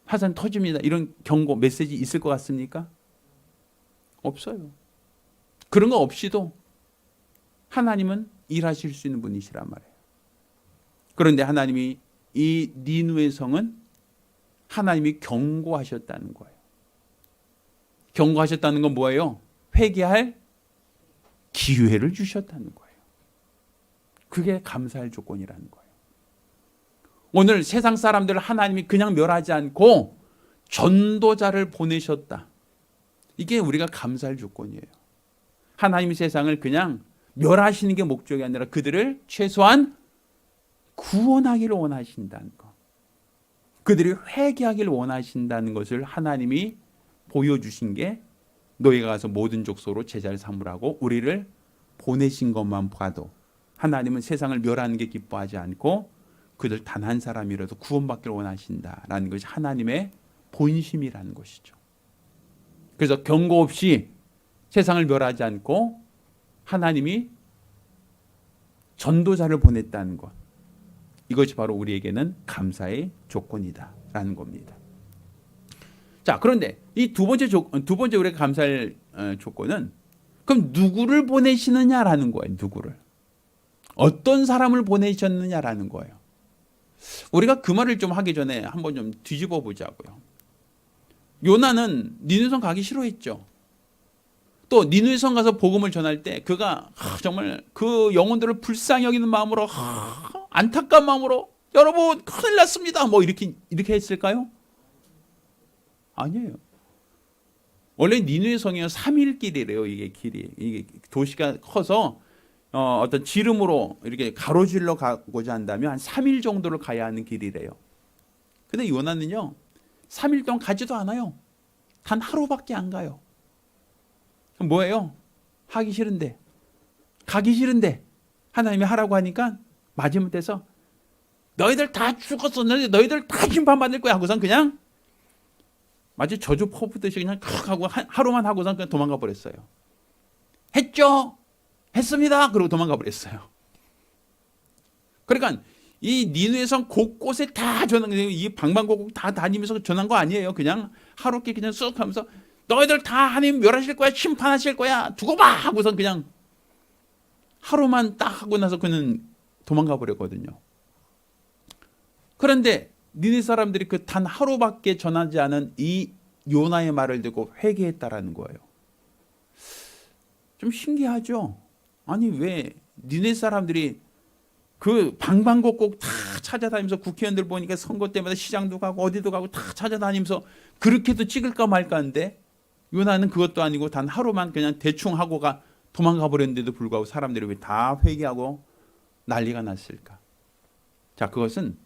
[SPEAKER 1] 화산 터집니다. 이런 경고 메시지 있을 것 같습니까? 없어요. 그런 거 없이도 하나님은 일하실 수 있는 분이시란 말이에요. 그런데 하나님이 이 니누의 성은 하나님이 경고하셨다는 거예요. 경고하셨다는 건 뭐예요? 회개할 기회를 주셨다는 거예요. 그게 감사할 조건이라는 거예요. 오늘 세상 사람들을 하나님이 그냥 멸하지 않고 전도자를 보내셨다. 이게 우리가 감사할 조건이에요. 하나님이 세상을 그냥 멸하시는 게 목적이 아니라 그들을 최소한 구원하기를 원하신다는 것. 그들이 회개하기를 원하신다는 것을 하나님이 보여주신 게 너희가 가서 모든 족속으로 제자를 삼으라고 우리를 보내신 것만 봐도 하나님은 세상을 멸하는 게 기뻐하지 않고 그들 단 한 사람이라도 구원받기를 원하신다라는 것이 하나님의 본심이라는 것이죠. 그래서 경고 없이 세상을 멸하지 않고 하나님이 전도자를 보냈다는 것. 이것이 바로 우리에게는 감사의 조건이다라는 겁니다. 자, 그런데 이 두 번째 우리가 감사할 조건은 그럼 누구를 보내시느냐라는 거예요. 누구를. 어떤 사람을 보내셨느냐라는 거예요. 우리가 그 말을 좀 하기 전에 한번 좀 뒤집어 보자고요. 요나는 니느웨성 가기 싫어했죠. 또 니느웨성 가서 복음을 전할 때 그가 정말 그 영혼들을 불쌍히 여기는 마음으로 안타까운 마음으로 여러분 큰일 났습니다 뭐 이렇게 했을까요? 아니에요. 원래 니느웨성이 3일 길이래요. 이게 도시가 커서 어떤 지름으로 이렇게 가로질러 가고자 한다면 한 3일 정도를 가야 하는 길이래요. 근데 요나는요 3일 동안 가지도 않아요. 단 하루밖에 안 가요. 그럼 뭐예요? 하기 싫은데, 가기 싫은데 하나님이 하라고 하니까 마지못해서 너희들 다 죽었어, 너희들 다 심판받을 거야 하고선 그냥 마치 저주 퍼붓듯이 그냥 하고 하루만 하고선 그냥 도망가 버렸어요. 했죠? 했습니다. 그러고 도망가 버렸어요. 그러니까 이 니느웨성 곳곳에 다 전한, 이 방방곡곡 다 다니면서 전한 거 아니에요. 그냥 하루께 그냥 쑥 하면서 너희들 다 하나님 멸하실 거야, 심판하실 거야, 두고 봐 하고선 그냥 하루만 딱 하고 나서 그는 도망가 버렸거든요. 그런데 니느웨 사람들이 그 단 하루밖에 전하지 않은 이 요나의 말을 듣고 회개했다라는 거예요. 좀 신기하죠? 아니 왜 니느웨 사람들이 그 방방곡곡 다 찾아다니면서 국회의원들 보니까 선거 때마다 시장도 가고 어디도 가고 다 찾아다니면서 그렇게도 찍을까 말까 한데 요나는 그것도 아니고 단 하루만 그냥 대충 하고가 도망가 버렸는데도 불구하고 사람들이 왜 다 회개하고 난리가 났을까? 자, 그것은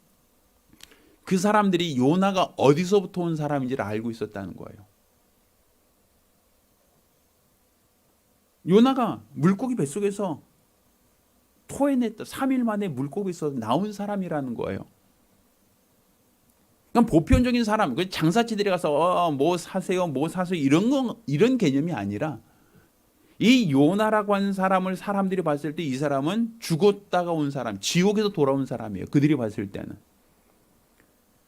[SPEAKER 1] 그 사람들이 요나가 어디서부터 온 사람인지를 알고 있었다는 거예요. 요나가 물고기 뱃속에서 토해냈다. 3일 만에 물고기에서 나온 사람이라는 거예요. 그냥 보편적인 사람, 장사치들이 가서 뭐 사세요, 뭐 사세요 이런 개념이 아니라 이 요나라고 하는 사람을 사람들이 봤을 때 이 사람은 죽었다가 온 사람, 지옥에서 돌아온 사람이에요. 그들이 봤을 때는.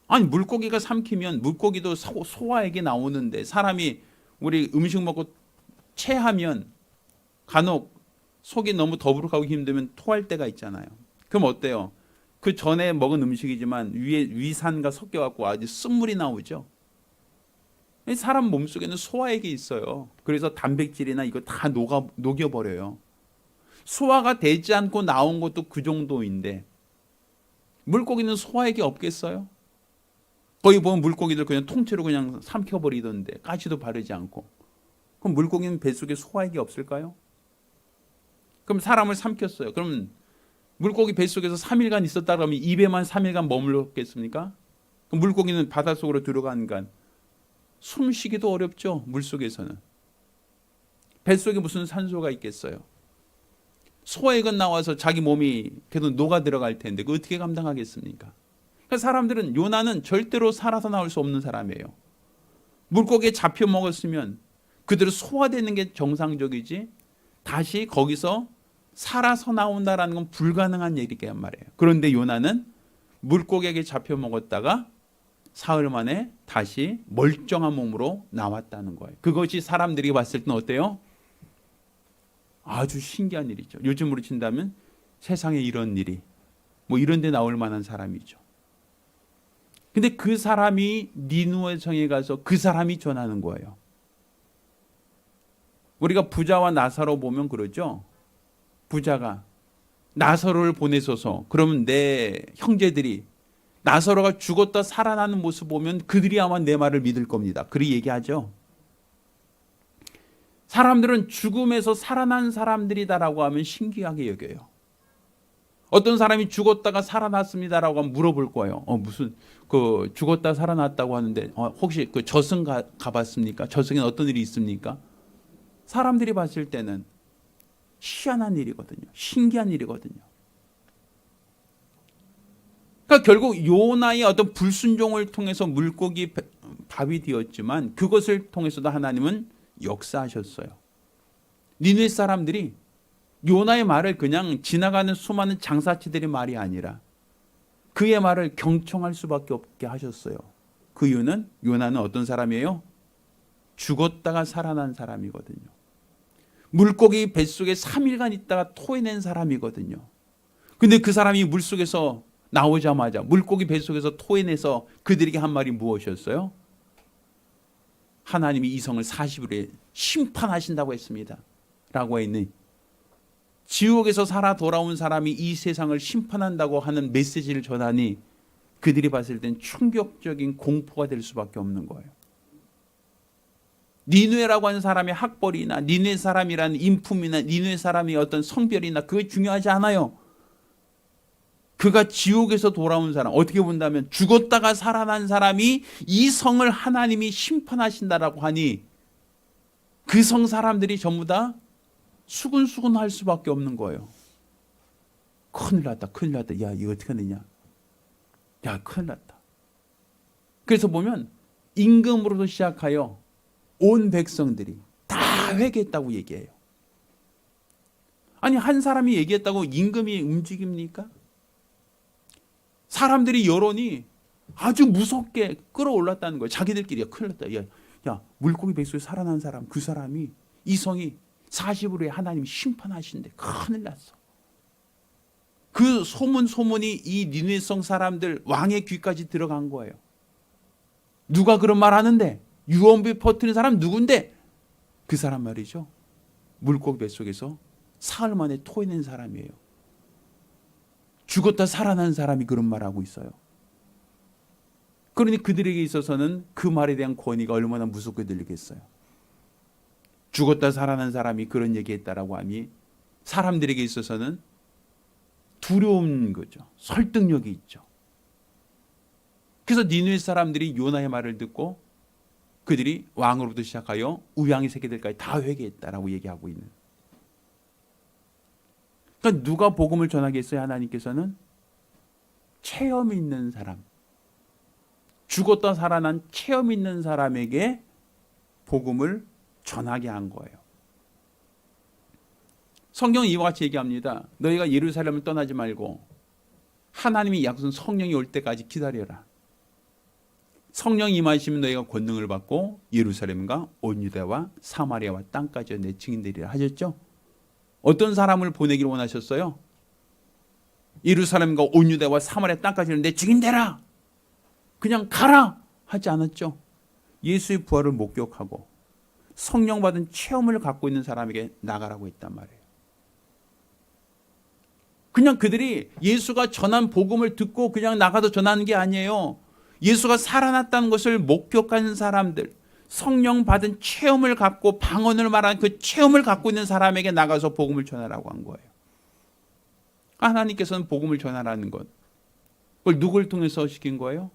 [SPEAKER 1] 아니 물고기가 삼키면 물고기도 소화액이 나오는데 사람이 우리 음식 먹고 체하면 간혹 속이 너무 더부룩하고 힘들면 토할 때가 있잖아요. 그럼 어때요? 그 전에 먹은 음식이지만 위에 위산과 섞여갖고 아주 쓴물이 나오죠. 사람 몸속에는 소화액이 있어요. 그래서 단백질이나 이거 다 녹여버려요. 소화가 되지 않고 나온 것도 그 정도인데 물고기는 소화액이 없겠어요? 거기 보면 물고기들 그냥 통째로 그냥 삼켜버리던데 가시도 바르지 않고. 그럼 물고기는 뱃속에 소화액이 없을까요? 그럼 사람을 삼켰어요. 그럼 물고기 뱃속에서 3일간 있었다 그러면 입에만 3일간 머물렀겠습니까? 그럼 물고기는 바닷속으로 들어간간 숨쉬기도 어렵죠. 물속에서는. 뱃속에 무슨 산소가 있겠어요. 소액은 나와서 자기 몸이 계속 녹아 들어갈 텐데 그 어떻게 감당하겠습니까? 그러니까 사람들은 요나는 절대로 살아서 나올 수 없는 사람이에요. 물고기에 잡혀 먹었으면 그대로 소화되는 게 정상적이지 다시 거기서 살아서 나온다라는 건 불가능한 얘기란 말이에요. 그런데 요나는 물고기에게 잡혀 먹었다가 사흘 만에 다시 멀쩡한 몸으로 나왔다는 거예요. 그것이 사람들이 봤을 때는 어때요? 아주 신기한 일이죠. 요즘으로 친다면 세상에 이런 일이 뭐 이런 데 나올 만한 사람이죠. 근데 그 사람이 니느웨 성에 가서 그 사람이 전하는 거예요. 우리가 부자와 나사로 보면 그러죠. 부자가 나사로를 보내소서. 그러면 내 형제들이 나사로가 죽었다 살아나는 모습 보면 그들이 아마 내 말을 믿을 겁니다. 그리 얘기하죠. 사람들은 죽음에서 살아난 사람들이다라고 하면 신기하게 여겨요. 어떤 사람이 죽었다가 살아났습니다라고 하면 물어볼 거예요. 무슨 그 죽었다 살아났다고 하는데 혹시 그 저승 가봤습니까? 저승에 어떤 일이 있습니까? 사람들이 봤을 때는 희한한 일이거든요. 신기한 일이거든요. 그러니까 결국 요나의 어떤 불순종을 통해서 물고기 밥이 되었지만 그것을 통해서도 하나님은 역사하셨어요. 니느웨 사람들이 요나의 말을 그냥 지나가는 수많은 장사치들의 말이 아니라 그의 말을 경청할 수밖에 없게 하셨어요. 그 이유는 요나는 어떤 사람이에요? 죽었다가 살아난 사람이거든요. 물고기 뱃속에 3일간 있다가 토해낸 사람이거든요. 근데 그 사람이 물속에서 나오자마자 물고기 뱃속에서 토해내서 그들에게 한 말이 무엇이었어요? 하나님이 이 성을 40일에 심판하신다고 했습니다 라고 했니? 지옥에서 살아 돌아온 사람이 이 세상을 심판한다고 하는 메시지를 전하니 그들이 봤을 땐 충격적인 공포가 될 수밖에 없는 거예요. 니느웨라고 하는 사람의 학벌이나 니느웨 사람이라는 인품이나 니느웨 사람이 어떤 성별이나 그게 중요하지 않아요. 그가 지옥에서 돌아온 사람, 어떻게 본다면 죽었다가 살아난 사람이 이 성을 하나님이 심판하신다라고 하니 그 성 사람들이 전부 다 수근수근 할 수밖에 없는 거예요. 큰일 났다, 큰일 났다. 야, 이거 어떻게 하느냐. 야, 큰일 났다. 그래서 보면 임금으로부터 시작하여 온 백성들이 다 회개했다고 얘기해요. 아니, 한 사람이 얘기했다고 임금이 움직입니까? 사람들이 여론이 아주 무섭게 끌어올랐다는 거예요. 자기들끼리 야, 큰일 났다. 야, 물고기 뱃속에 살아난 사람, 그 사람이 이 성이 40일 후에 하나님이 심판하신대. 큰일 났어. 그 소문이 이 니느웨 성 사람들 왕의 귀까지 들어간 거예요. 누가 그런 말 하는데? 유언비 퍼뜨린 사람 누군데? 그 사람 말이죠. 물고기 뱃속에서 사흘 만에 토해낸 사람이에요. 죽었다 살아난 사람이 그런 말하고 있어요. 그러니 그들에게 있어서는 그 말에 대한 권위가 얼마나 무섭게 들리겠어요. 죽었다 살아난 사람이 그런 얘기했다라고 하니 사람들에게 있어서는 두려운 거죠. 설득력이 있죠. 그래서 니느웨 사람들이 요나의 말을 듣고 그들이 왕으로부터 시작하여 우양의 새끼들까지 다 회개했다라고 얘기하고 있는. 그러니까 누가 복음을 전하겠어요? 하나님께서는 체험 있는 사람, 죽었다 살아난 체험 있는 사람에게 복음을 전하게 한 거예요. 성경은 이와 같이 얘기합니다. 너희가 예루살렘을 떠나지 말고 하나님이 약속한 성령이 올 때까지 기다려라. 성령이 임하시면 너희가 권능을 받고 예루살렘과 온 유다와 사마리아와 땅까지 내 증인되리라 하셨죠. 어떤 사람을 보내기를 원하셨어요? 예루살렘과 온 유다와 사마리아 땅까지는 내 증인되라. 그냥 가라 하지 않았죠. 예수의 부활을 목격하고 성령 받은 체험을 갖고 있는 사람에게 나가라고 했단 말이에요. 그냥 그들이 예수가 전한 복음을 듣고 그냥 나가서 전하는 게 아니에요. 예수가 살아났다는 것을 목격한 사람들, 성령 받은 체험을 갖고 방언을 말하는 그 체험을 갖고 있는 사람에게 나가서 복음을 전하라고 한 거예요. 하나님께서는 복음을 전하라는 것, 그걸 누굴 통해서 시킨 거예요?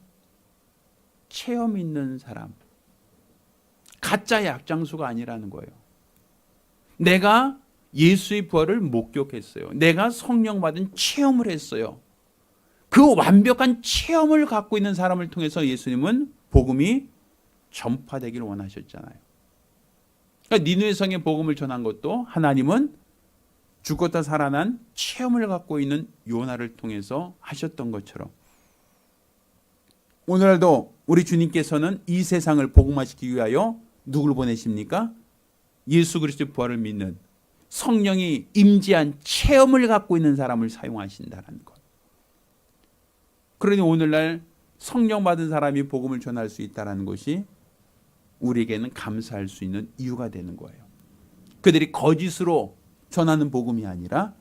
[SPEAKER 1] 체험 있는 사람, 가짜의 약장수가 아니라는 거예요. 내가 예수의 부활을 목격했어요. 내가 성령 받은 체험을 했어요. 그 완벽한 체험을 갖고 있는 사람을 통해서 예수님은 복음이 전파되기를 원하셨잖아요. 그러니까 니느웨 성에 복음을 전한 것도 하나님은 죽었다 살아난 체험을 갖고 있는 요나를 통해서 하셨던 것처럼 오늘도 우리 주님께서는 이 세상을 복음화시키기 위하여 누구를 보내십니까? 예수 그리스도의 부활을 믿는 성령이 임재한 체험을 갖고 있는 사람을 사용하신다는 것. 그러니 오늘날 성령 받은 사람이 복음을 전할 수 있다는 것이 우리에게는 감사할 수 있는 이유가 되는 거예요. 그들이 거짓으로 전하는 복음이 아니라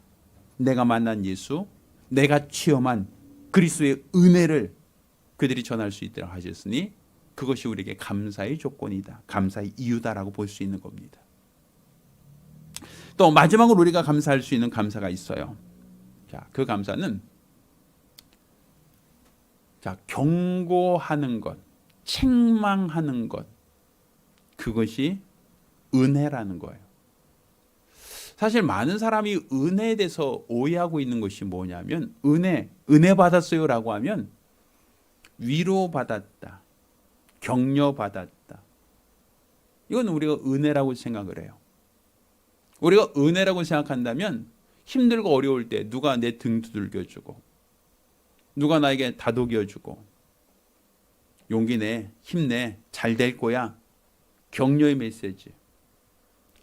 [SPEAKER 1] 내가 만난 예수, 내가 체험한 그리스도의 은혜를 그들이 전할 수 있도록 하셨으니 그것이 우리에게 감사의 조건이다. 감사의 이유다라고 볼 수 있는 겁니다. 또 마지막으로 우리가 감사할 수 있는 감사가 있어요. 자, 그 감사는 경고하는 것, 책망하는 것, 그것이 은혜라는 거예요. 사실 많은 사람이 은혜에 대해서 오해하고 있는 것이 뭐냐면 은혜 받았어요 라고 하면 위로받았다, 격려받았다. 이건 우리가 은혜라고 생각을 해요. 우리가 은혜라고 생각한다면 힘들고 어려울 때 누가 내 등 두들겨주고 누가 나에게 다독여주고 용기 내, 힘내, 잘 될 거야, 격려의 메시지,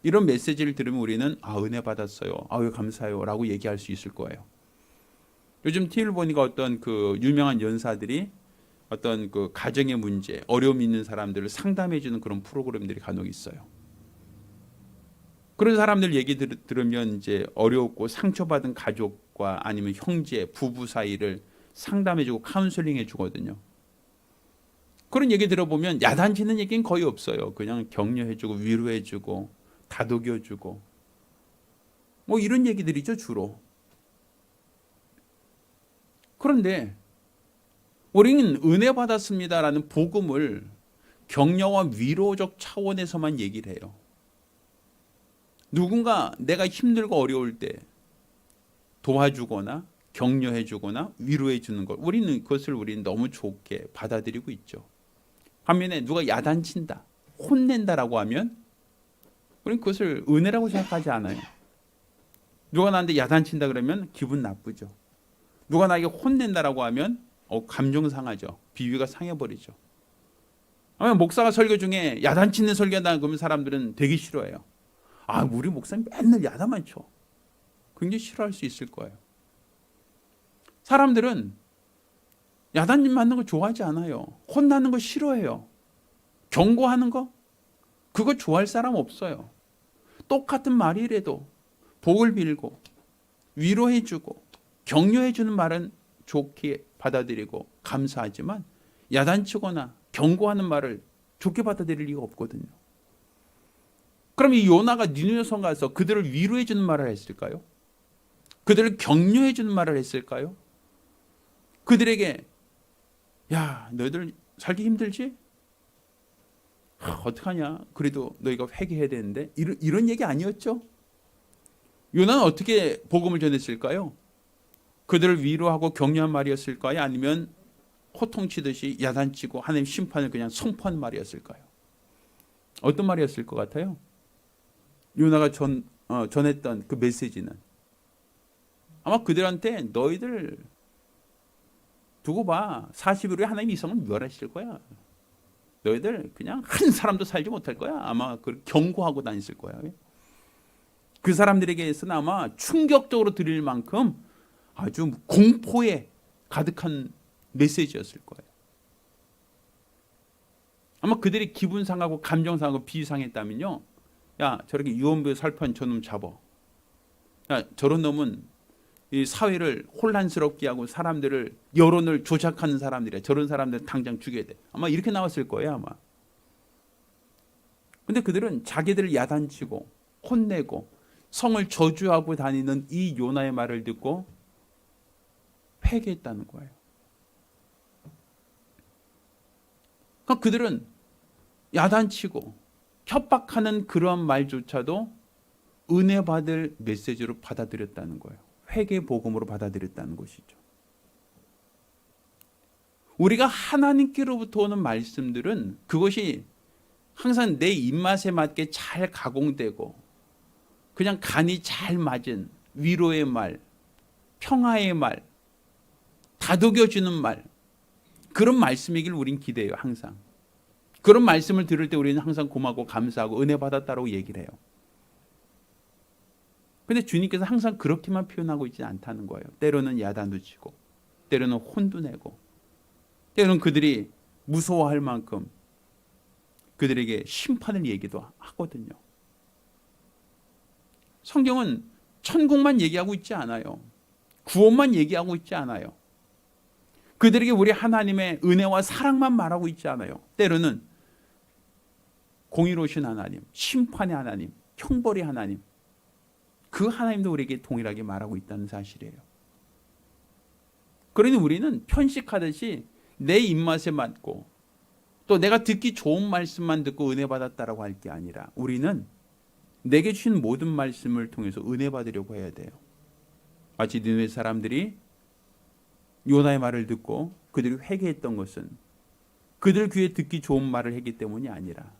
[SPEAKER 1] 이런 메시지를 들으면 우리는 은혜 받았어요, 감사해요 라고 얘기할 수 있을 거예요. 요즘 TV를 보니까 어떤 그 유명한 연사들이 어떤 그 가정의 문제, 어려움 있는 사람들을 상담해 주는 그런 프로그램들이 간혹 있어요. 그런 사람들 얘기 들으면 이제 어렵고 상처받은 가족과 아니면 형제, 부부 사이를 상담해 주고 카운슬링 해 주거든요. 그런 얘기 들어보면 야단치는 얘기는 거의 없어요. 그냥 격려해 주고 위로해 주고 다독여 주고 뭐 이런 얘기들이죠, 주로. 그런데 우리는 은혜 받았습니다라는 복음을 격려와 위로적 차원에서만 얘기를 해요. 누군가 내가 힘들고 어려울 때 도와주거나 격려해 주거나 위로해 주는 것, 우리는 너무 좋게 받아들이고 있죠. 반면에 누가 야단친다, 혼낸다라고 하면 우리는 그것을 은혜라고 생각하지 않아요. 누가 나한테 야단친다 그러면 기분 나쁘죠. 누가 나에게 혼낸다라고 하면 감정 상하죠. 비위가 상해버리죠. 아마 목사가 설교 중에 야단치는 설교한다 그러면 사람들은 되게 싫어해요. 아, 우리 목사님 맨날 야단만 쳐. 굉장히 싫어할 수 있을 거예요. 사람들은 야단 맞는 거 좋아하지 않아요. 혼나는 거 싫어해요. 경고하는 거? 그거 좋아할 사람 없어요. 똑같은 말이라도 복을 빌고 위로해주고 격려해주는 말은 좋게 받아들이고 감사하지만 야단치거나 경고하는 말을 좋게 받아들일 리가 없거든요. 그럼 이 요나가 니느웨 성 가서 그들을 위로해주는 말을 했을까요? 그들을 격려해주는 말을 했을까요? 그들에게 야, 너희들 살기 힘들지? 어떡하냐? 그래도 너희가 회개해야 되는데 이런 얘기 아니었죠? 요나는 어떻게 복음을 전했을까요? 그들을 위로하고 격려한 말이었을까요? 아니면 호통치듯이 야단치고 하나님 심판을 그냥 선포한 말이었을까요? 어떤 말이었을 것 같아요? 요나가 전했던 그 메시지는 아마 그들한테 너희들 두고 봐. 40일 후에 하나님 이 성을 멸하실 거야. 너희들 그냥 한 사람도 살지 못할 거야. 아마 그걸 경고하고 다녔을 거야. 그 사람들에게서는 아마 충격적으로 들릴 만큼 아주 공포에 가득한 메시지였을 거예요. 아마 그들이 기분 상하고 감정 상하고 비위 상했다면요. 야, 저렇게 유언부에 살포한 저놈 잡어. 야, 저런 놈은 이 사회를 혼란스럽게 하고 사람들을 여론을 조작하는 사람들이야. 저런 사람들 당장 죽여야 돼. 아마 이렇게 나왔을 거예요, 아마. 근데 그들은 자기들을 야단치고 혼내고 성을 저주하고 다니는 이 요나의 말을 듣고 회개했다는 거예요. 그러니까 그들은 야단치고 협박하는 그러한 말조차도 은혜 받을 메시지로 받아들였다는 거예요. 회개 복음으로 받아들였다는 것이죠. 우리가 하나님께로부터 오는 말씀들은 그것이 항상 내 입맛에 맞게 잘 가공되고 그냥 간이 잘 맞은 위로의 말, 평화의 말, 다독여주는 말, 그런 말씀이길 우린 기대해요. 항상. 그런 말씀을 들을 때 우리는 항상 고맙고 감사하고 은혜 받았다라고 얘기를 해요. 근데 주님께서 항상 그렇게만 표현하고 있지 않다는 거예요. 때로는 야단도 치고 때로는 혼도 내고 때로는 그들이 무서워할 만큼 그들에게 심판을 얘기도 하거든요. 성경은 천국만 얘기하고 있지 않아요. 구원만 얘기하고 있지 않아요. 그들에게 우리 하나님의 은혜와 사랑만 말하고 있지 않아요. 때로는 공의로우신 하나님, 심판의 하나님, 형벌의 하나님, 그 하나님도 우리에게 동일하게 말하고 있다는 사실이에요. 그러니 우리는 편식하듯이 내 입맛에 맞고 또 내가 듣기 좋은 말씀만 듣고 은혜 받았다라고 할 게 아니라 우리는 내게 주신 모든 말씀을 통해서 은혜 받으려고 해야 돼요. 마치 니느웨 사람들이 요나의 말을 듣고 그들이 회개했던 것은 그들 귀에 듣기 좋은 말을 했기 때문이 아니라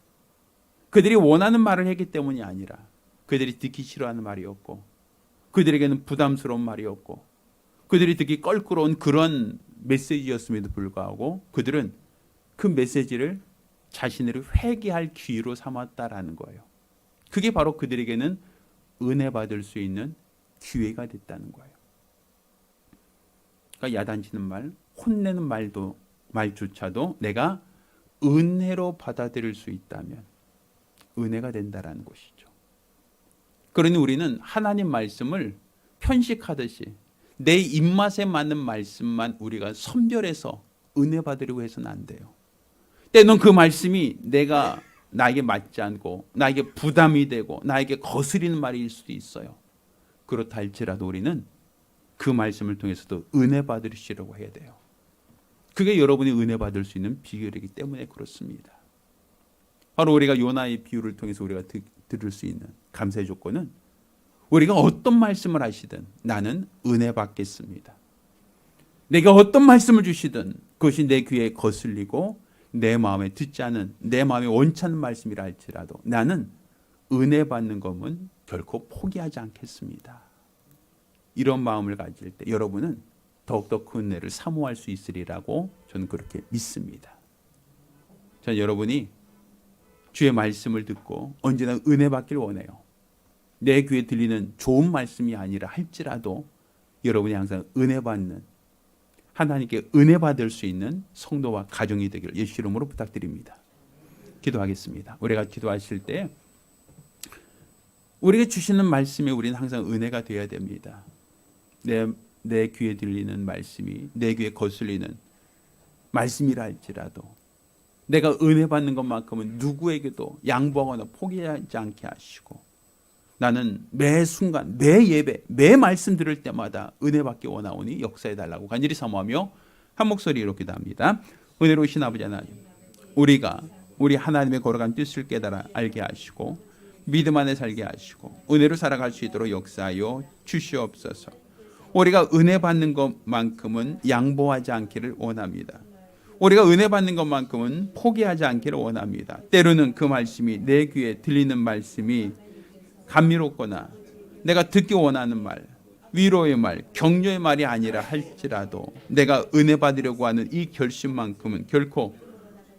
[SPEAKER 1] 그들이 원하는 말을 했기 때문이 아니라 그들이 듣기 싫어하는 말이었고 그들에게는 부담스러운 말이었고 그들이 듣기 껄끄러운 그런 메시지였음에도 불구하고 그들은 그 메시지를 자신을 회개할 기회로 삼았다라는 거예요. 그게 바로 그들에게는 은혜 받을 수 있는 기회가 됐다는 거예요. 그러니까 야단치는 말, 혼내는 말조차도 내가 은혜로 받아들일 수 있다면 은혜가 된다라는 것이죠. 그러니 우리는 하나님 말씀을 편식하듯이 내 입맛에 맞는 말씀만 우리가 선별해서 은혜 받으려고 해서는 안 돼요. 때는 그 말씀이 나에게 맞지 않고 나에게 부담이 되고 나에게 거스리는 말일 수도 있어요. 그렇다 할지라도 우리는 그 말씀을 통해서도 은혜 받으시려고 해야 돼요. 그게 여러분이 은혜 받을 수 있는 비결이기 때문에 그렇습니다. 바로 우리가 요나의 비유를 통해서 우리가 들을 수 있는 감사의 조건은 우리가 어떤 말씀을 하시든 나는 은혜 받겠습니다. 내가 어떤 말씀을 주시든 그것이 내 귀에 거슬리고 내 마음에 듣지 않은, 내 마음에 원치 않는 말씀이라 할지라도 나는 은혜 받는 것은 결코 포기하지 않겠습니다. 이런 마음을 가질 때 여러분은 더욱더 그 은혜를 사모할 수 있으리라고 저는 그렇게 믿습니다. 저는 여러분이 주의 말씀을 듣고 언제나 은혜 받길 원해요. 내 귀에 들리는 좋은 말씀이 아니라 할지라도 여러분이 항상 은혜 받는, 하나님께 은혜 받을 수 있는 성도와 가정이 되기를 예수 이름으로 부탁드립니다. 기도하겠습니다. 우리가 기도하실 때 우리가 주시는 말씀에 우리는 항상 은혜가 되어야 됩니다. 내 귀에 들리는 말씀이 내 귀에 거슬리는 말씀이라 할지라도 내가 은혜 받는 것만큼은 누구에게도 양보하거나 포기하지 않게 하시고 나는 매 순간 매 예배 매 말씀 들을 때마다 은혜 받기 원하오니 역사해 달라고 간절히 사모하며 한 목소리로 기도합니다. 은혜로우신 아버지 하나님, 우리가 우리 하나님의 거룩한 뜻을 깨달아 알게 하시고 믿음 안에 살게 하시고 은혜로 살아갈 수 있도록 역사하여 주시옵소서. 우리가 은혜 받는 것만큼은 양보하지 않기를 원합니다. 우리가 은혜 받는 것만큼은 포기하지 않기를 원합니다. 때로는 그 말씀이 내 귀에 들리는 말씀이 감미롭거나 내가 듣기 원하는 말, 위로의 말, 격려의 말이 아니라 할지라도 내가 은혜 받으려고 하는 이 결심만큼은 결코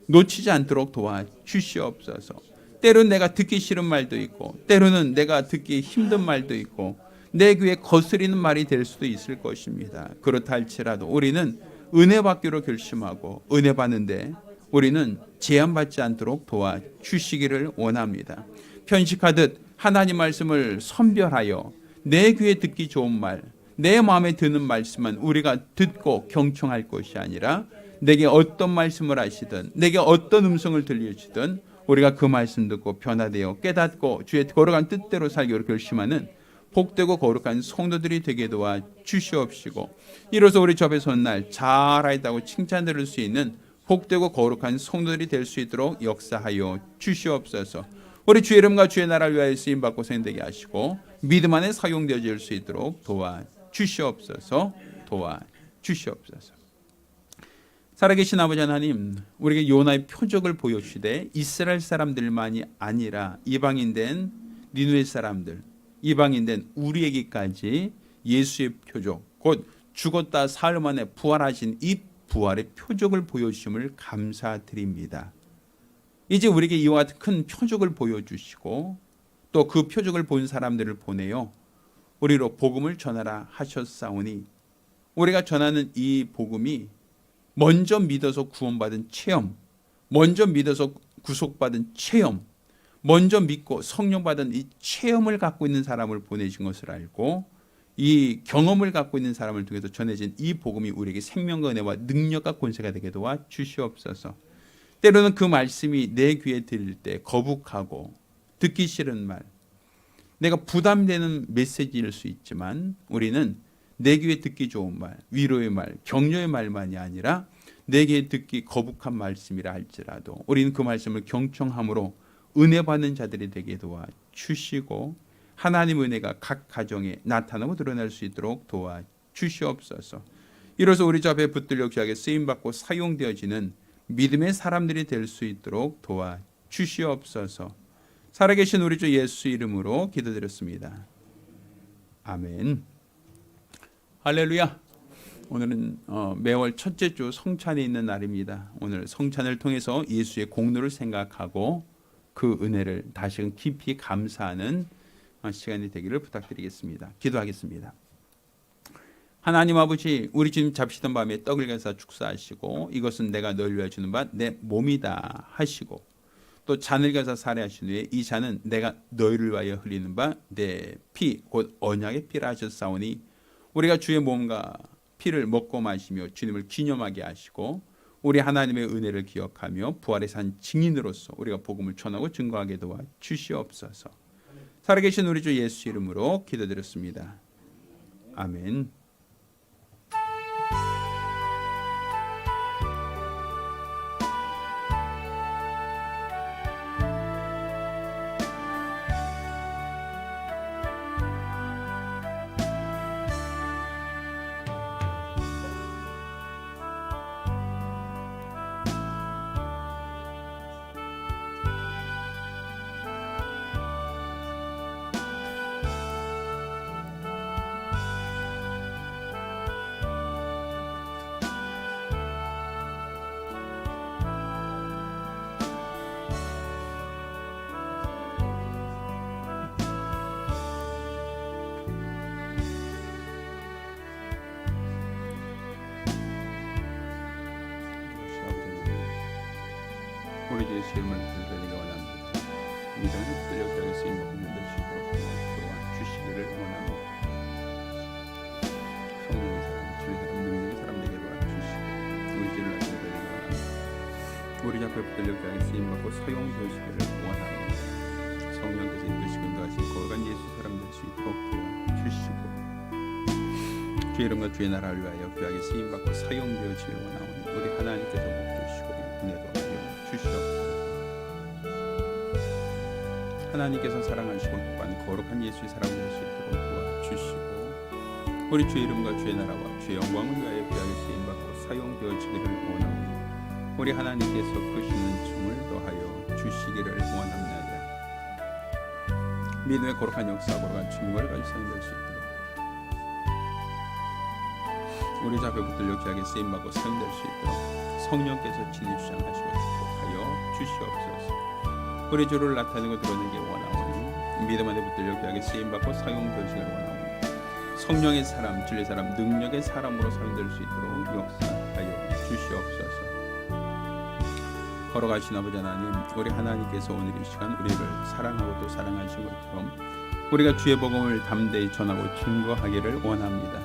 [SPEAKER 1] 놓치지 않도록 도와주시옵소서. 때로는 내가 듣기 싫은 말도 있고 때로는 내가 듣기 힘든 말도 있고 내 귀에 거스리는 말이 될 수도 있을 것입니다. 그렇다 할지라도 우리는 은혜 받기로 결심하고 은혜 받는데 우리는 제한받지 않도록 도와주시기를 원합니다. 편식하듯 하나님 말씀을 선별하여 내 귀에 듣기 좋은 말, 내 마음에 드는 말씀만 우리가 듣고 경청할 것이 아니라 내게 어떤 말씀을 하시든 내게 어떤 음성을 들려주든 우리가 그 말씀 듣고 변화되어 깨닫고 주의 거룩한 뜻대로 살기로 결심하는 복되고 거룩한 성도들이 되게 도와 주시옵시고 이로써 우리 주 앞에 선 날 잘하였다고 칭찬 들을 수 있는 복되고 거룩한 성도들이 될 수 있도록 역사하여 주시옵소서. 우리 주의 이름과 주의 나라를 위하여 쓰임받고 생되게 하시고 믿음 안에 사용되어질 수 있도록 도와주시옵소서. 도와주시옵소서. 살아계신 아버지 하나님, 우리에게 요나의 표적을 보여주시되 이스라엘 사람들만이 아니라 이방인된 니느웨 사람들, 이방인된 우리에게까지 예수의 표적, 곧 죽었다 사흘 만에 부활하신 이 부활의 표적을 보여주심을 감사드립니다. 이제 우리에게 이와 같은 큰 표적을 보여주시고 또 그 표적을 본 사람들을 보내어 우리로 복음을 전하라 하셨사오니 우리가 전하는 이 복음이 먼저 믿어서 구원받은 체험, 먼저 믿어서 구속받은 체험, 먼저 믿고 성령 받은 이 체험을 갖고 있는 사람을 보내신 것을 알고 이 경험을 갖고 있는 사람을 통해서 전해진 이 복음이 우리에게 생명과 은혜와 능력과 권세가 되게 도와 주시옵소서. 때로는 그 말씀이 내 귀에 들릴 때 거북하고 듣기 싫은 말, 내가 부담되는 메시지일 수 있지만 우리는 내 귀에 듣기 좋은 말, 위로의 말, 격려의 말만이 아니라 내 귀에 듣기 거북한 말씀이라 할지라도 우리는 그 말씀을 경청함으로 은혜 받는 자들이 되게 도와 주시고 하나님의 은혜가 각 가정에 나타나고 드러날 수 있도록 도와 주시옵소서. 이로써 우리 주 앞에 붙들려 귀하게 쓰임받고 사용되어지는 믿음의 사람들이 될 수 있도록 도와 주시옵소서. 살아계신 우리 주 예수 이름으로 기도드렸습니다. 아멘. 할렐루야. 오늘은 매월 첫째 주 성찬이 있는 날입니다. 오늘 성찬을 통해서 예수의 공로를 생각하고 그 은혜를 다시금 깊이 감사하는 시간이 되기를 부탁드리겠습니다. 기도하겠습니다. 하나님 아버지, 우리 주님 잡시던 밤에 떡을 가서 축사하시고 이것은 내가 너를 위하여 주는 바 내 몸이다 하시고, 또 잔을 가서 살해하신 후에 이 잔은 내가 너희를 위하여 흘리는 바 내 피 곧 언약의 피라 하셨사오니, 우리가 주의 몸과 피를 먹고 마시며 주님을 기념하게 하시고 우리 하나님의 은혜를 기억하며 부활의 산 증인으로서 우리가 복음을 전하고 증거하게 도와 주시옵소서. 살아계신 우리 주 예수 이름으로 기도드렸습니다. 아멘. 우리 주 예수 이름을 드리기 원합니다. 믿음을 붙들려 쓰임 받고 믿으시도록 도와주시기를 원합니다. 성령의 사람, 진리의 사람, 능력의 사람 되게 도와주시고 우리 주를 드리기 원합니다. 우리 앞에 붙들려 쓰임 받고 사용되시기를 원합니다. 성령께서 인도시고 인도하신 거룩한 예수 사람 될 수 있도록 도와주시고 주의 이름과 주의 나라를 위하여 귀하게 쓰임 받고 사용되어지기를 원하오니 우리 하나님께서 복주시고 은혜도 주시옵소서. 하나님께서 사랑하시고 기뻐하는 거룩한 예수의 사람 될 수 있도록 도와주시고 우리 주의 이름과 주의 나라와 주의 영광을 위하여 귀하게 쓰임받고 사용되어지기를 원하오니 우리 하나님께서 크시는 춤을 더하여 주시기를 원합니다. 믿음의 거룩한 역사, 거룩한 증거를 가지고 사용될 수 있도록 우리 주 앞에 붙들려 귀하게 쓰임받고 사용될 수 있도록 성령께서 친히 주장하시고 축복하여 주시옵소서. 우리 주를 나타내고 드러내기 원하오니 믿음 안에 붙들려 귀하게 쓰임받고 사용되시기를 원하오니 성령의 사람, 진리의 사람, 능력의 사람으로 사용될 수 있도록 역사하여 주시옵소서. 걸어가신 아버지 하나님, 우리 하나님께서 오늘 이 시간 우리를 사랑하고 또 사랑하신 것처럼 우리가 주의 복음을 담대히 전하고 증거하기를 원합니다.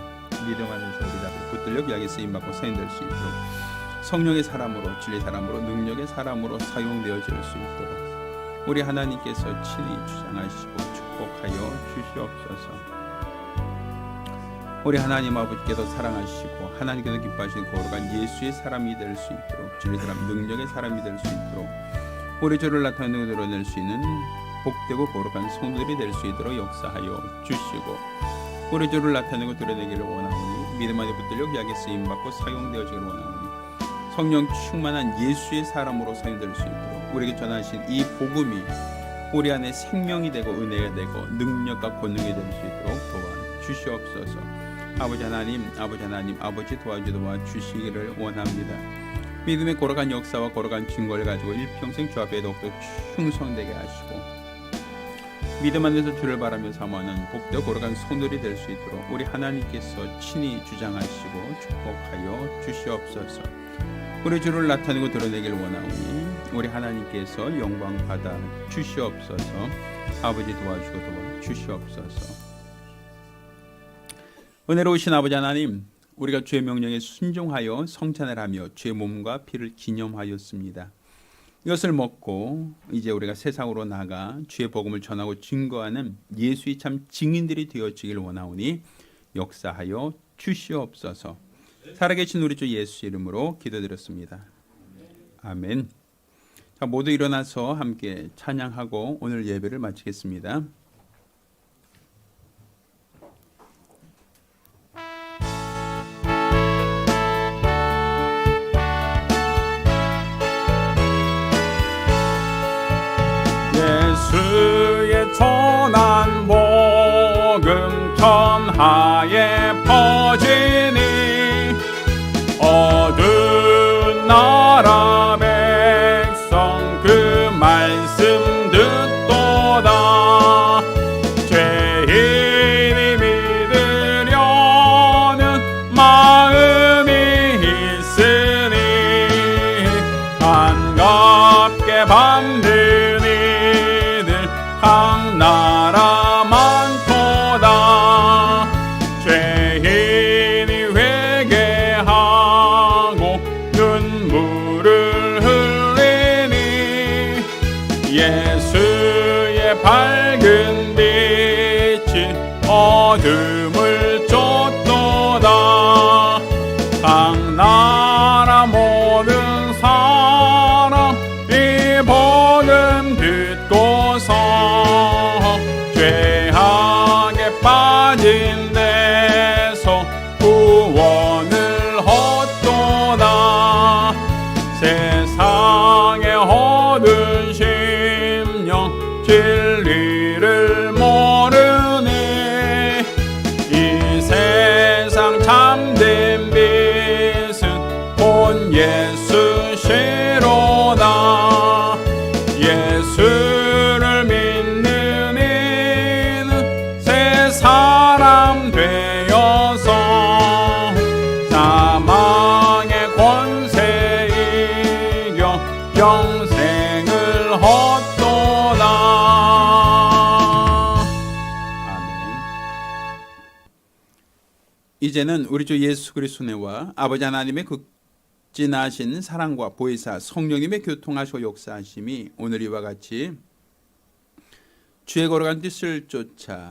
[SPEAKER 1] 믿음 안에서 우리 앞에 붙들려 귀하게 쓰임받고 사용될 수 있도록 성령의 사람으로, 진리의 사람으로, 능력의 사람으로 사용되어질 수 있도록 우리 하나님께서 친히 주장하시고 축복하여 주시옵소서. 우리 하나님 아버지께서 사랑하시고 하나님께서 기뻐하시는 거룩한 예수의 사람이 될 수 있도록, 진리의 사람, 능력의 사람이 될 수 있도록 우리 주를 나타내고 드러낼 수 있는 복되고 거룩한 성도들이 될 수 있도록 역사하여 주시고 우리 주를 나타내고 드러내기를 원하오니 믿음 안에 붙들려 귀하게 쓰임받고 사용되어지기를 원하오니 성령 충만한 예수의 사람으로 사용될 수 있도록 우리에게 전하신 이 복음이 우리 안에 생명이 되고 은혜가 되고 능력과 권능이 될 수 있도록 도와주시옵소서. 아버지 하나님, 아버지 하나님, 아버지 도와주시기를 원합니다. 믿음의 거룩한 역사와 거룩한 증거를 가지고 일평생 주 앞에 더욱더 충성되게 하시고 믿음 안에서 주를 바라며 사모하는 복되고 거룩한 성도들이 될 수 있도록 우리 하나님께서 친히 주장하시고 축복하여 주시옵소서. 우리 주를 나타내고 드러내기를 원하오니 우리 하나님께서 영광 받아 주시옵소서. 아버지 도와주시고 도와주시옵소서. 은혜로우신 아버지 하나님, 우리가 주의 명령에 순종하여 성찬을 하며 주의 몸과 피를 기념하였습니다. 이것을 먹고 이제 우리가 세상으로 나가 주의 복음을 전하고 증거하는 예수의 참 증인들이 되어지길 원하오니 역사하여 주시옵소서. 살아계신 우리 주 예수 이름으로 기도드렸습니다. 아멘. 자, 모두 일어나서 함께 찬양하고 오늘 예배를 마치겠습니다. 예수의 전한 복음 천하에 퍼지니 어두운 나라 백성 그 말씀 듣도다. 죄인이 믿으려는 밤든 이들 각 나라 많도다. 죄인이 회개하고 눈물을 흘리니 예수의 밝은 빛이 어둠을 쫓도다. 각 나라 모든 사람 이 복음 듣고서 죄악에 빠진 데서 구원을 얻도다. 세상에 얻은 심령 진리를 모르니 이 세상 참된 빛은 본 예수시로다. 예수를 믿는 이는 새 사람 되어서 사망의 권세 이겨 영생을 얻도다. 아멘. 이제는 우리 주 예수 그리스도의 은혜와 아버지 하나님의 극진하신 사랑과 보혜사 성령님의 교통하시고 역사하심이 오늘 이와 같이 주의 거룩한 뜻을 쫓아